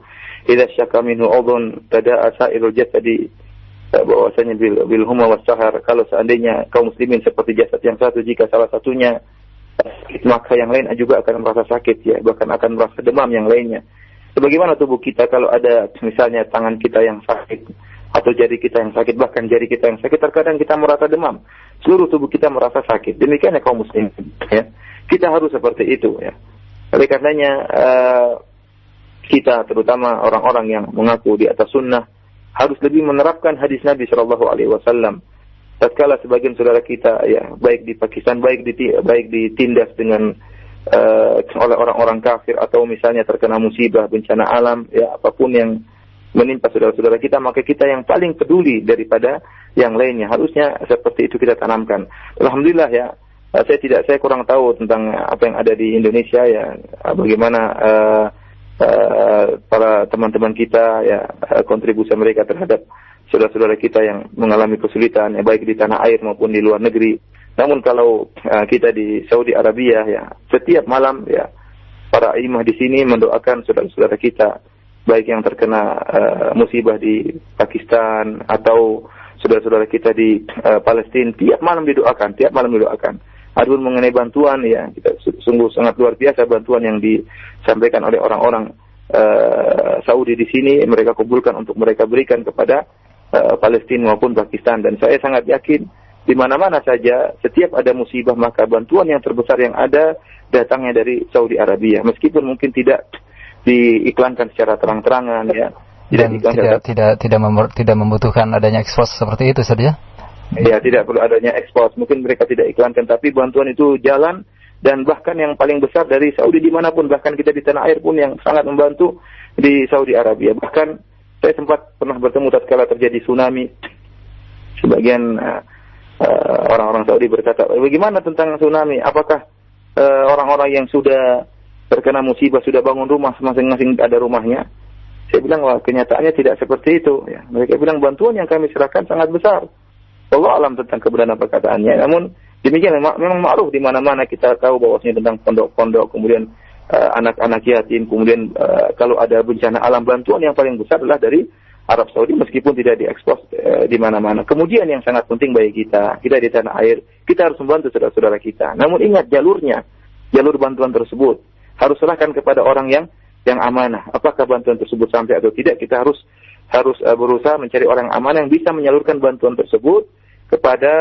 Idza syaka minhu udhun tada'a sa'irul jasadi, bahwasanya bil huma was sahar, kalau seandainya kaum muslimin seperti jasad yang satu, jika salah satunya sakit maka yang lain juga akan merasa sakit ya, bahkan akan merasa demam yang lainnya. Sebagaimana tubuh kita, kalau ada misalnya tangan kita yang sakit atau jari kita yang sakit, bahkan jari kita yang sakit, terkadang kita merasa demam, seluruh tubuh kita merasa sakit. Demikiannya kaum muslimin ya. Kita harus seperti itu ya. Oleh karenanya kita, terutama orang-orang yang mengaku di atas sunnah, harus lebih menerapkan hadis Nabi Shallallahu Alaihi Wasallam. Tatkala sebagian saudara kita, ya, baik di Pakistan, baik ditindas dengan oleh orang-orang kafir, atau misalnya terkena musibah, bencana alam, ya, apapun yang menimpa saudara-saudara kita, maka kita yang paling peduli daripada yang lainnya. Harusnya seperti itu kita tanamkan. Alhamdulillah ya. Saya kurang tahu tentang apa yang ada di Indonesia ya, bagaimana para teman-teman kita ya, kontribusi mereka terhadap saudara-saudara kita yang mengalami kesulitan ya, baik di tanah air maupun di luar negeri. Namun kalau kita di Saudi Arabia ya, setiap malam ya para imam di sini mendoakan saudara-saudara kita, baik yang terkena musibah di Pakistan atau saudara-saudara kita di Palestina, tiap malam didoakan. Adapun mengenai bantuan ya, kita sungguh sangat luar biasa bantuan yang disampaikan oleh orang-orang Saudi di sini, mereka kumpulkan untuk mereka berikan kepada Palestina maupun Pakistan. Dan saya sangat yakin di mana-mana saja setiap ada musibah, maka bantuan yang terbesar yang ada datangnya dari Saudi Arabia, meskipun mungkin tidak diiklankan secara terang-terangan ya. Tidak membutuhkan adanya ekspos seperti itu saja. Ya, tidak perlu adanya ekspos. Mungkin mereka tidak iklankan, tapi bantuan itu jalan. Dan bahkan yang paling besar dari Saudi dimanapun, bahkan kita di tanah air pun yang sangat membantu di Saudi Arabia. Bahkan saya sempat pernah bertemu tatkala terjadi tsunami. Sebagian orang-orang Saudi berkata, bagaimana tentang tsunami? Apakah orang-orang yang sudah terkena musibah sudah bangun rumah, masing-masing ada rumahnya? Saya bilang, wah, kenyataannya tidak seperti itu. Ya. Mereka bilang bantuan yang kami serahkan sangat besar. Allah alam tentang kebenaran perkataannya. Namun demikian memang ma'ruf di mana-mana, kita tahu bahwasanya tentang pondok-pondok, kemudian anak-anak yatim, kemudian kalau ada bencana alam, bantuan yang paling besar adalah dari Arab Saudi, meskipun tidak diekspos di mana-mana. Kemudian yang sangat penting bagi kita di tanah air, kita harus membantu saudara-saudara kita. Namun ingat jalur bantuan tersebut harus serahkan kepada orang yang amanah. Apakah bantuan tersebut sampai atau tidak, kita harus berusaha mencari orang amanah yang bisa menyalurkan bantuan tersebut. kepada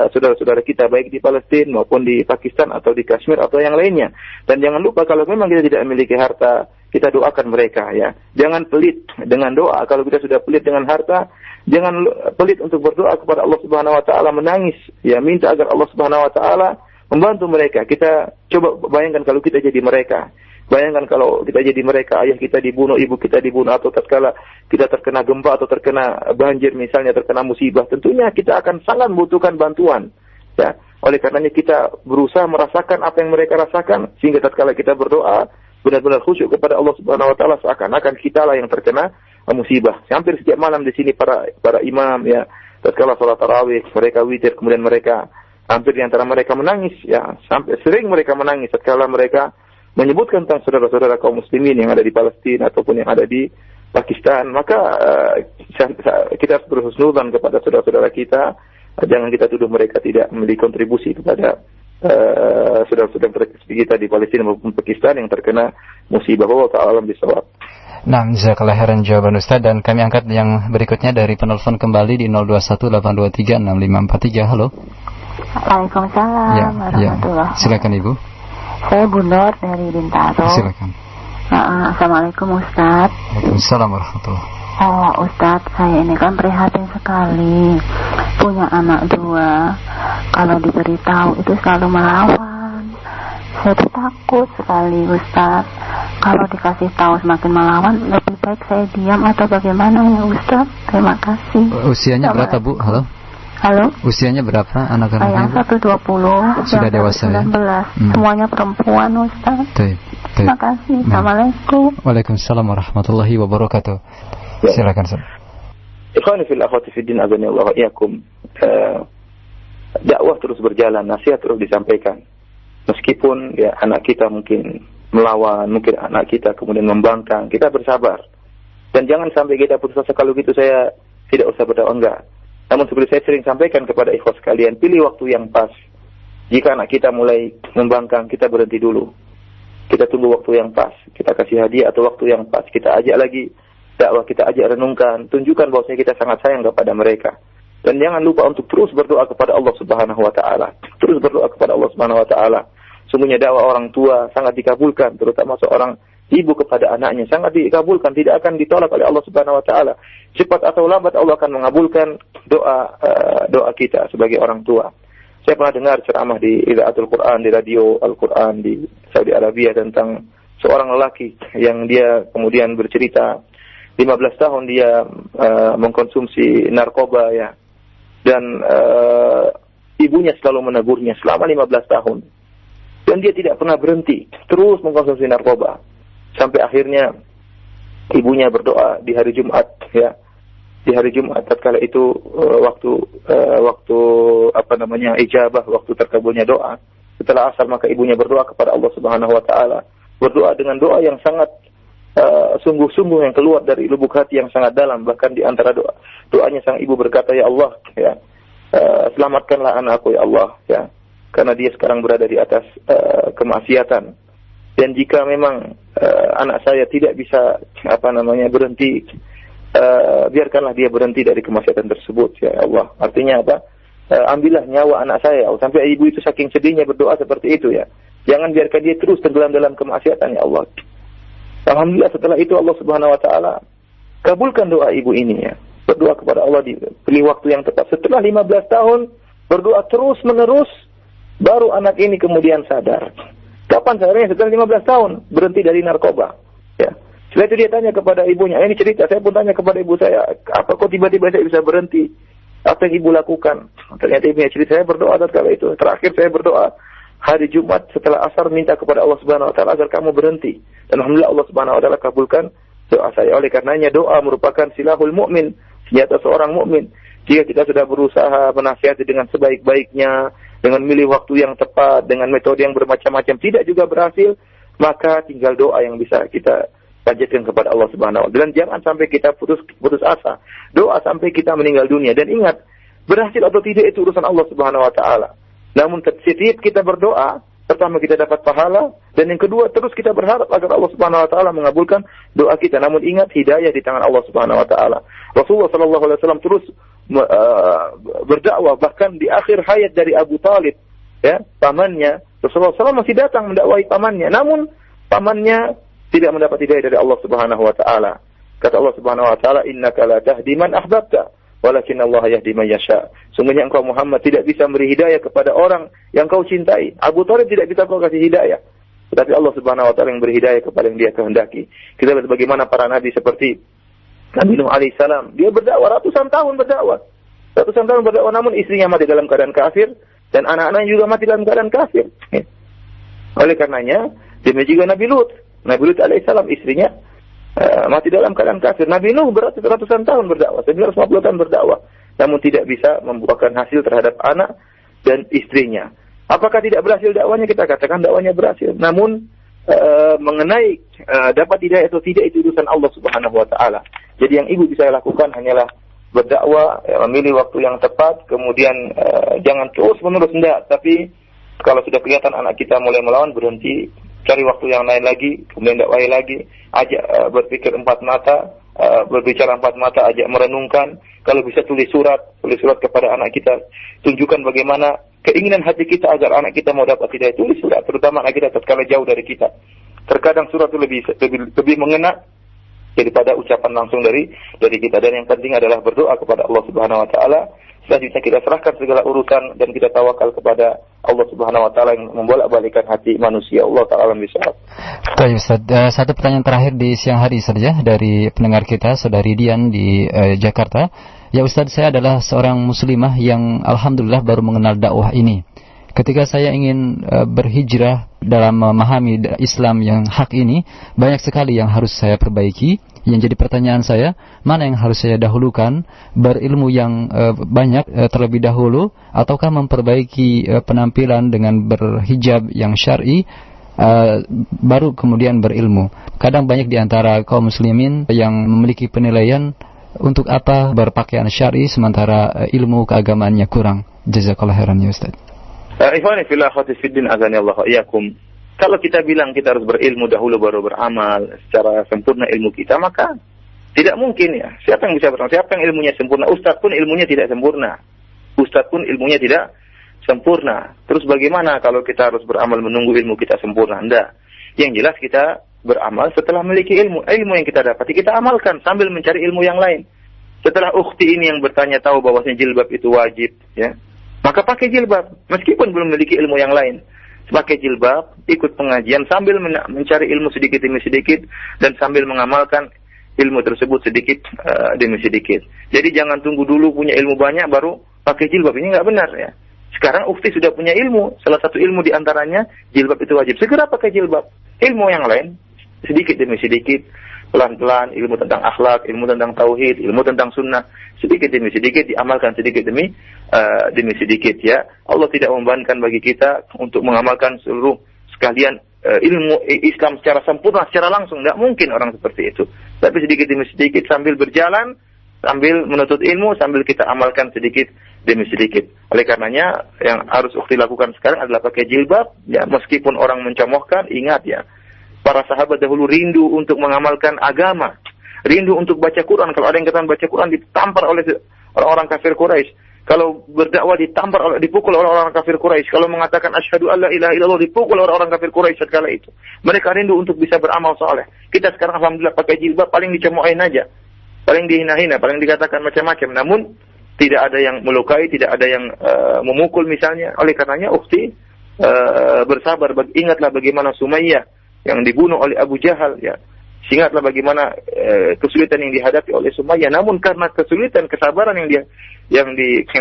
saudara-saudara kita baik di Palestina maupun di Pakistan atau di Kashmir atau yang lainnya. Dan jangan lupa kalau memang kita tidak memiliki harta, kita doakan mereka ya. Jangan pelit dengan doa. Kalau kita sudah pelit dengan harta, jangan pelit untuk berdoa kepada Allah Subhanahu wa taala, menangis ya, minta agar Allah Subhanahu wa taala membantu mereka. Kita coba bayangkan kalau kita jadi mereka. Bayangkan kalau kita jadi mereka, ayah kita dibunuh, ibu kita dibunuh, atau tatkala kita terkena gempa atau terkena banjir misalnya, terkena musibah, tentunya kita akan sangat membutuhkan bantuan. Ya, oleh karenanya kita berusaha merasakan apa yang mereka rasakan, sehingga tatkala kita berdoa benar-benar khusyuk kepada Allah Subhanahu wa taala, seakan-akan kita lah yang terkena musibah. Hampir setiap malam di sini para imam ya, tatkala salat tarawih, mereka witir, kemudian mereka hampir di antara mereka menangis ya, sampai sering mereka menangis tatkala mereka menyebutkan tentang saudara-saudara kaum muslimin yang ada di Palestina ataupun yang ada di Pakistan. Maka kita harus berhusnudzon kepada saudara-saudara kita. Jangan kita tuduh mereka tidak memiliki kontribusi kepada saudara-saudara kita di Palestina maupun Pakistan yang terkena musibah. Wallahu ta'ala alam bisawab. Nah, jazakallahu khairan jawaban Ustaz, dan kami angkat yang berikutnya dari penelpon kembali di 0218236543. Halo. Waalaikumsalam warahmatullahi. Silakan Ibu. Saya Bu Nur dari Bintaro. Silakan. Assalamualaikum Ustaz. Waalaikumsalam warahmatullahi. Oh Ustaz, saya ini kan prihatin sekali. Punya anak 2. Kalau diberitahu itu selalu melawan. Saya tuh takut sekali Ustaz. Kalau dikasih tahu semakin melawan, lebih baik saya diam atau bagaimana ya Ustaz? Terima kasih. Usianya berapa Bu? Halo, usianya berapa anak-anaknya? Yang 120, sudah dewasa 19. Ya? Semuanya perempuan Ustaz. Terima kasih. Assalamualaikum. Waalaikumsalam warahmatullahi wabarakatuh. Silakan Ustaz. Ikhwani fil akhwati fid din, azanillahu wa iyyakum. Dakwah terus berjalan, nasihat terus disampaikan. Meskipun ya anak kita mungkin melawan, mungkin anak kita kemudian membangkang, kita bersabar. Dan jangan sampai kita putus asa, kalau gitu saya tidak usah berdakwah, enggak. Namun seperti saya sering sampaikan kepada ikhwas sekalian, pilih waktu yang pas. Jika anak kita mulai membangkang, kita berhenti dulu. Kita tunggu waktu yang pas. Kita kasih hadiah atau waktu yang pas. Kita ajak lagi dakwah, kita ajak renungkan. Tunjukkan bahwasanya kita sangat sayang kepada mereka. Dan jangan lupa untuk terus berdoa kepada Allah Subhanahu wa taala. Terus berdoa kepada Allah Subhanahu wa taala. Sungguhnya dakwah orang tua sangat dikabulkan, terutama seorang ibu kepada anaknya sangat dikabulkan, tidak akan ditolak oleh Allah Subhanahu wa taala. Cepat atau lambat Allah akan mengabulkan doa kita sebagai orang tua. Saya pernah dengar ceramah di Idaatul Quran, di radio Al-Quran di Saudi Arabia, tentang seorang lelaki yang dia kemudian bercerita 15 tahun dia mengkonsumsi narkoba ya. Dan ibunya selalu menegurnya selama 15 tahun. Dan dia tidak pernah berhenti, terus mengkonsumsi narkoba. Sampai akhirnya ibunya berdoa di hari Jumat ya. Di hari Jumat tatkala itu waktu ijabah, waktu terkabulnya doa. Setelah asar maka ibunya berdoa kepada Allah Subhanahu wa taala. Berdoa dengan doa yang sangat sungguh-sungguh, yang keluar dari lubuk hati yang sangat dalam. Bahkan di antara doanya sang ibu berkata, ya Allah ya, selamatkanlah anakku ya Allah ya. Karena dia sekarang berada di atas kemaksiatan. Dan jika memang anak saya tidak bisa berhenti, biarkanlah dia berhenti dari kemaksiatan tersebut ya Allah. Artinya apa? Ambillah nyawa anak saya. Sampai ibu itu saking sedihnya berdoa seperti itu ya. Jangan biarkan dia terus tenggelam dalam kemaksiatan ya Allah. Alhamdulillah setelah itu Allah Subhanahu wa taala kabulkan doa ibu ini ya. Berdoa kepada Allah di pilih waktu yang tepat. Setelah 15 tahun berdoa terus menerus, baru anak ini kemudian sadar. Kapan sadarnya? Setelah 15 tahun berhenti dari narkoba. Ya. Setelah itu dia tanya kepada ibunya. Ini cerita, saya pun tanya kepada ibu saya, apa kok tiba-tiba saya bisa berhenti? Apa yang ibu lakukan? Ternyata ibunya cerita, saya berdoa tatkala itu. Terakhir saya berdoa hari Jumat setelah asar, minta kepada Allah Subhanahu wa taala agar kamu berhenti. Dan alhamdulillah Allah Subhanahu wa taala kabulkan doa saya. Oleh karenanya doa merupakan silahul mukmin, senjata seorang mukmin. Jika kita sudah berusaha menasihati dengan sebaik-baiknya, dengan milih waktu yang tepat, dengan metode yang bermacam-macam, tidak juga berhasil, maka tinggal doa yang bisa kita panjatkan kepada Allah Subhanahu wa taala. Dan jangan sampai kita putus asa. Doa sampai kita meninggal dunia. Dan ingat, berhasil atau tidak itu urusan Allah Subhanahu wa taala. Namun setiap kita berdoa, pertama kita dapat pahala, dan yang kedua terus kita berharap agar Allah Subhanahu wa taala mengabulkan doa kita. Namun ingat, hidayah di tangan Allah Subhanahu wa taala. Rasulullah sallallahu alaihi wasallam terus berdakwah, bahkan di akhir hayat dari Abu Talib, ya, pamannya, Rasulullah SAW masih datang mendakwahi pamannya, namun pamannya tidak mendapat hidayah dari Allah Subhanahu wa taala. Kata Allah Subhanahu wa taala, "Innaka la tahdi man ahbabta, walakin Allah yahdi man yasha." Sungguhnya engkau Muhammad tidak bisa memberi hidayah kepada orang yang kau cintai. Abu Talib tidak bisa kau kasih hidayah, tetapi Allah Subhanahu wa taala yang beri hidayah kepada yang Dia kehendaki. Kita lihat bagaimana para nabi seperti Nabi Nuh alaihissalam, dia berdakwah ratusan tahun berdakwah, namun istrinya mati dalam keadaan kafir dan anak-anaknya juga mati dalam keadaan kafir. Oleh karenanya, demikian juga Nabi Lut alaihissalam, istrinya mati dalam keadaan kafir. Nabi Nuh ratusan tahun berdakwah, 950 tahun berdakwah, namun tidak bisa membuahkan hasil terhadap anak dan istrinya. Apakah tidak berhasil dakwanya? Kita katakan dakwanya berhasil. Namun mengenai dapat hidayah atau tidak, itu urusan Allah Subhanahu wa taala. Jadi yang ibu bisa lakukan hanyalah berdakwah, memilih waktu yang tepat, kemudian jangan terus-menerus enggak, tapi kalau sudah kelihatan anak kita mulai melawan, berhenti, cari waktu yang lain lagi, kemudian dakwahi lagi, ajak berpikir 4 mata, berbicara 4 mata, ajak merenungkan. Kalau bisa tulis surat kepada anak kita, tunjukkan bagaimana keinginan hati kita agar anak kita mau dapat hidayah. Tulis surat, terutama anak kita tatkala jauh dari kita. Terkadang surat itu lebih mengena daripada ucapan langsung dari kita. Dan yang penting adalah berdoa kepada Allah Subhanahu wa taala. Selanjutnya kita serahkan segala urusan dan kita tawakal kepada Allah Subhanahu wa taala yang membolak-balikkan hati manusia. Allah taala bisa. Baik Ustaz, satu pertanyaan terakhir di siang hari saja dari pendengar kita, Saudari Dian di Jakarta. Ya Ustaz, saya adalah seorang muslimah yang alhamdulillah baru mengenal dakwah ini. Ketika saya ingin berhijrah dalam memahami Islam yang hak ini, banyak sekali yang harus saya perbaiki. Yang jadi pertanyaan saya, mana yang harus saya dahulukan? Berilmu yang banyak terlebih dahulu, ataukah memperbaiki penampilan dengan berhijab yang syar'i, baru kemudian berilmu? Kadang banyak di antara kaum muslimin yang memiliki penilaian untuk apa berpakaian syar'i sementara ilmu keagamaannya kurang. Jazakallahu khairan ya Ustaz. Ikhwani fillah akhwati fiddin azanillahu iyyakum. Kalau kita bilang kita harus berilmu dahulu baru beramal secara sempurna ilmu kita, maka tidak mungkin ya. Siapa yang bisa beramal? Siapa yang ilmunya sempurna? Ustaz pun ilmunya tidak sempurna. Terus bagaimana kalau kita harus beramal menunggu ilmu kita sempurna? Enggak. Yang jelas kita beramal setelah memiliki ilmu yang kita dapati, kita amalkan sambil mencari ilmu yang lain. Setelah ukhti ini yang bertanya tahu bahwasanya jilbab itu wajib, ya, maka pakai jilbab meskipun belum memiliki ilmu yang lain. Pakai jilbab, ikut pengajian sambil mencari ilmu sedikit demi sedikit dan sambil mengamalkan ilmu tersebut sedikit demi sedikit. Jadi jangan tunggu dulu punya ilmu banyak baru pakai jilbab, ini nggak benar ya. Sekarang ukhti sudah punya ilmu, salah satu ilmu di antaranya jilbab itu wajib, segera pakai jilbab. Ilmu yang lain sedikit demi sedikit, pelan-pelan, ilmu tentang akhlak, ilmu tentang tauhid, ilmu tentang sunnah, sedikit demi sedikit diamalkan sedikit demi sedikit ya. Allah tidak membebankan bagi kita untuk mengamalkan seluruh sekalian ilmu Islam secara sempurna, secara langsung, tidak mungkin orang seperti itu. Tapi sedikit demi sedikit sambil berjalan, sambil menuntut ilmu, sambil kita amalkan sedikit demi sedikit. Oleh karenanya yang harus ukhti lakukan sekarang adalah pakai jilbab ya, meskipun orang mencemohkan, ingat ya, para sahabat dahulu rindu untuk mengamalkan agama, rindu untuk baca Quran. Kalau ada yang katakan baca Quran ditampar oleh orang-orang kafir Quraisy. Kalau berdakwah dipukul oleh orang-orang kafir Quraisy. Kalau mengatakan asyhadu alla ilaha illallah dipukul oleh orang kafir Quraisy setelah itu. Mereka rindu untuk bisa beramal saleh. Kita sekarang alhamdulillah pakai jilbab paling dicemoohin aja, paling dihina-hina, paling dikatakan macam-macam. Namun tidak ada yang melukai, tidak ada yang memukul misalnya. Oleh karenanya ukhti bersabar. Ingatlah bagaimana Sumayyah yang dibunuh oleh Abu Jahal ya. Ingatlah bagaimana kesulitan yang dihadapi oleh Sumayyah. Namun karena kesulitan, kesabaran yang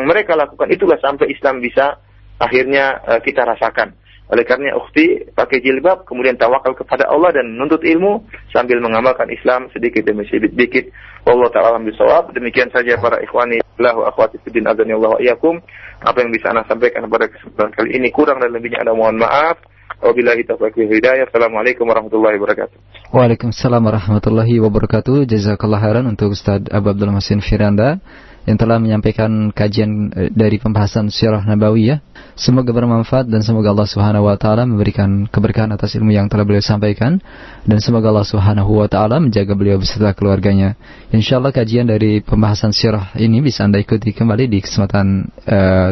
mereka lakukan, itulah sampai Islam bisa akhirnya kita rasakan. Oleh karena ukhti pakai jilbab, kemudian tawakal kepada Allah dan menuntut ilmu sambil mengamalkan Islam sedikit demi sedikit. Wallahu ta'ala bishawab. Demikian saja para ikhwani wa akhwati fiddin azanillahu wa iyyakum. Apa yang bisa Anda sampaikan pada kesempatan kali ini kurang dan lebihnya Anda mohon maaf. Wabillahi taufiq wal hidayah. Assalamualaikum warahmatullahi wabarakatuh. Waalaikumsalam warahmatullahi wabarakatuh. Jazakallah khairan untuk Ustaz Abu Abdul Muhsin Firanda yang telah menyampaikan kajian dari pembahasan Sirah Nabawiyah. Semoga bermanfaat dan semoga Allah Subhanahu wa taala memberikan keberkahan atas ilmu yang telah beliau sampaikan, dan semoga Allah Subhanahu wa taala menjaga beliau beserta keluarganya. Insyaallah kajian dari pembahasan sirah ini bisa Anda ikuti kembali di kesempatan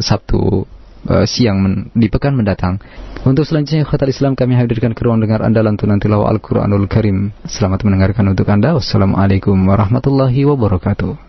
Sabtu siang di pekan mendatang. Untuk selanjutnya khawatir Islam kami hadirkan ke ruang dengar Anda lantunan tilawah Al-Qur'anul Karim. Selamat mendengarkan untuk Anda. Wassalamualaikum warahmatullahi wabarakatuh.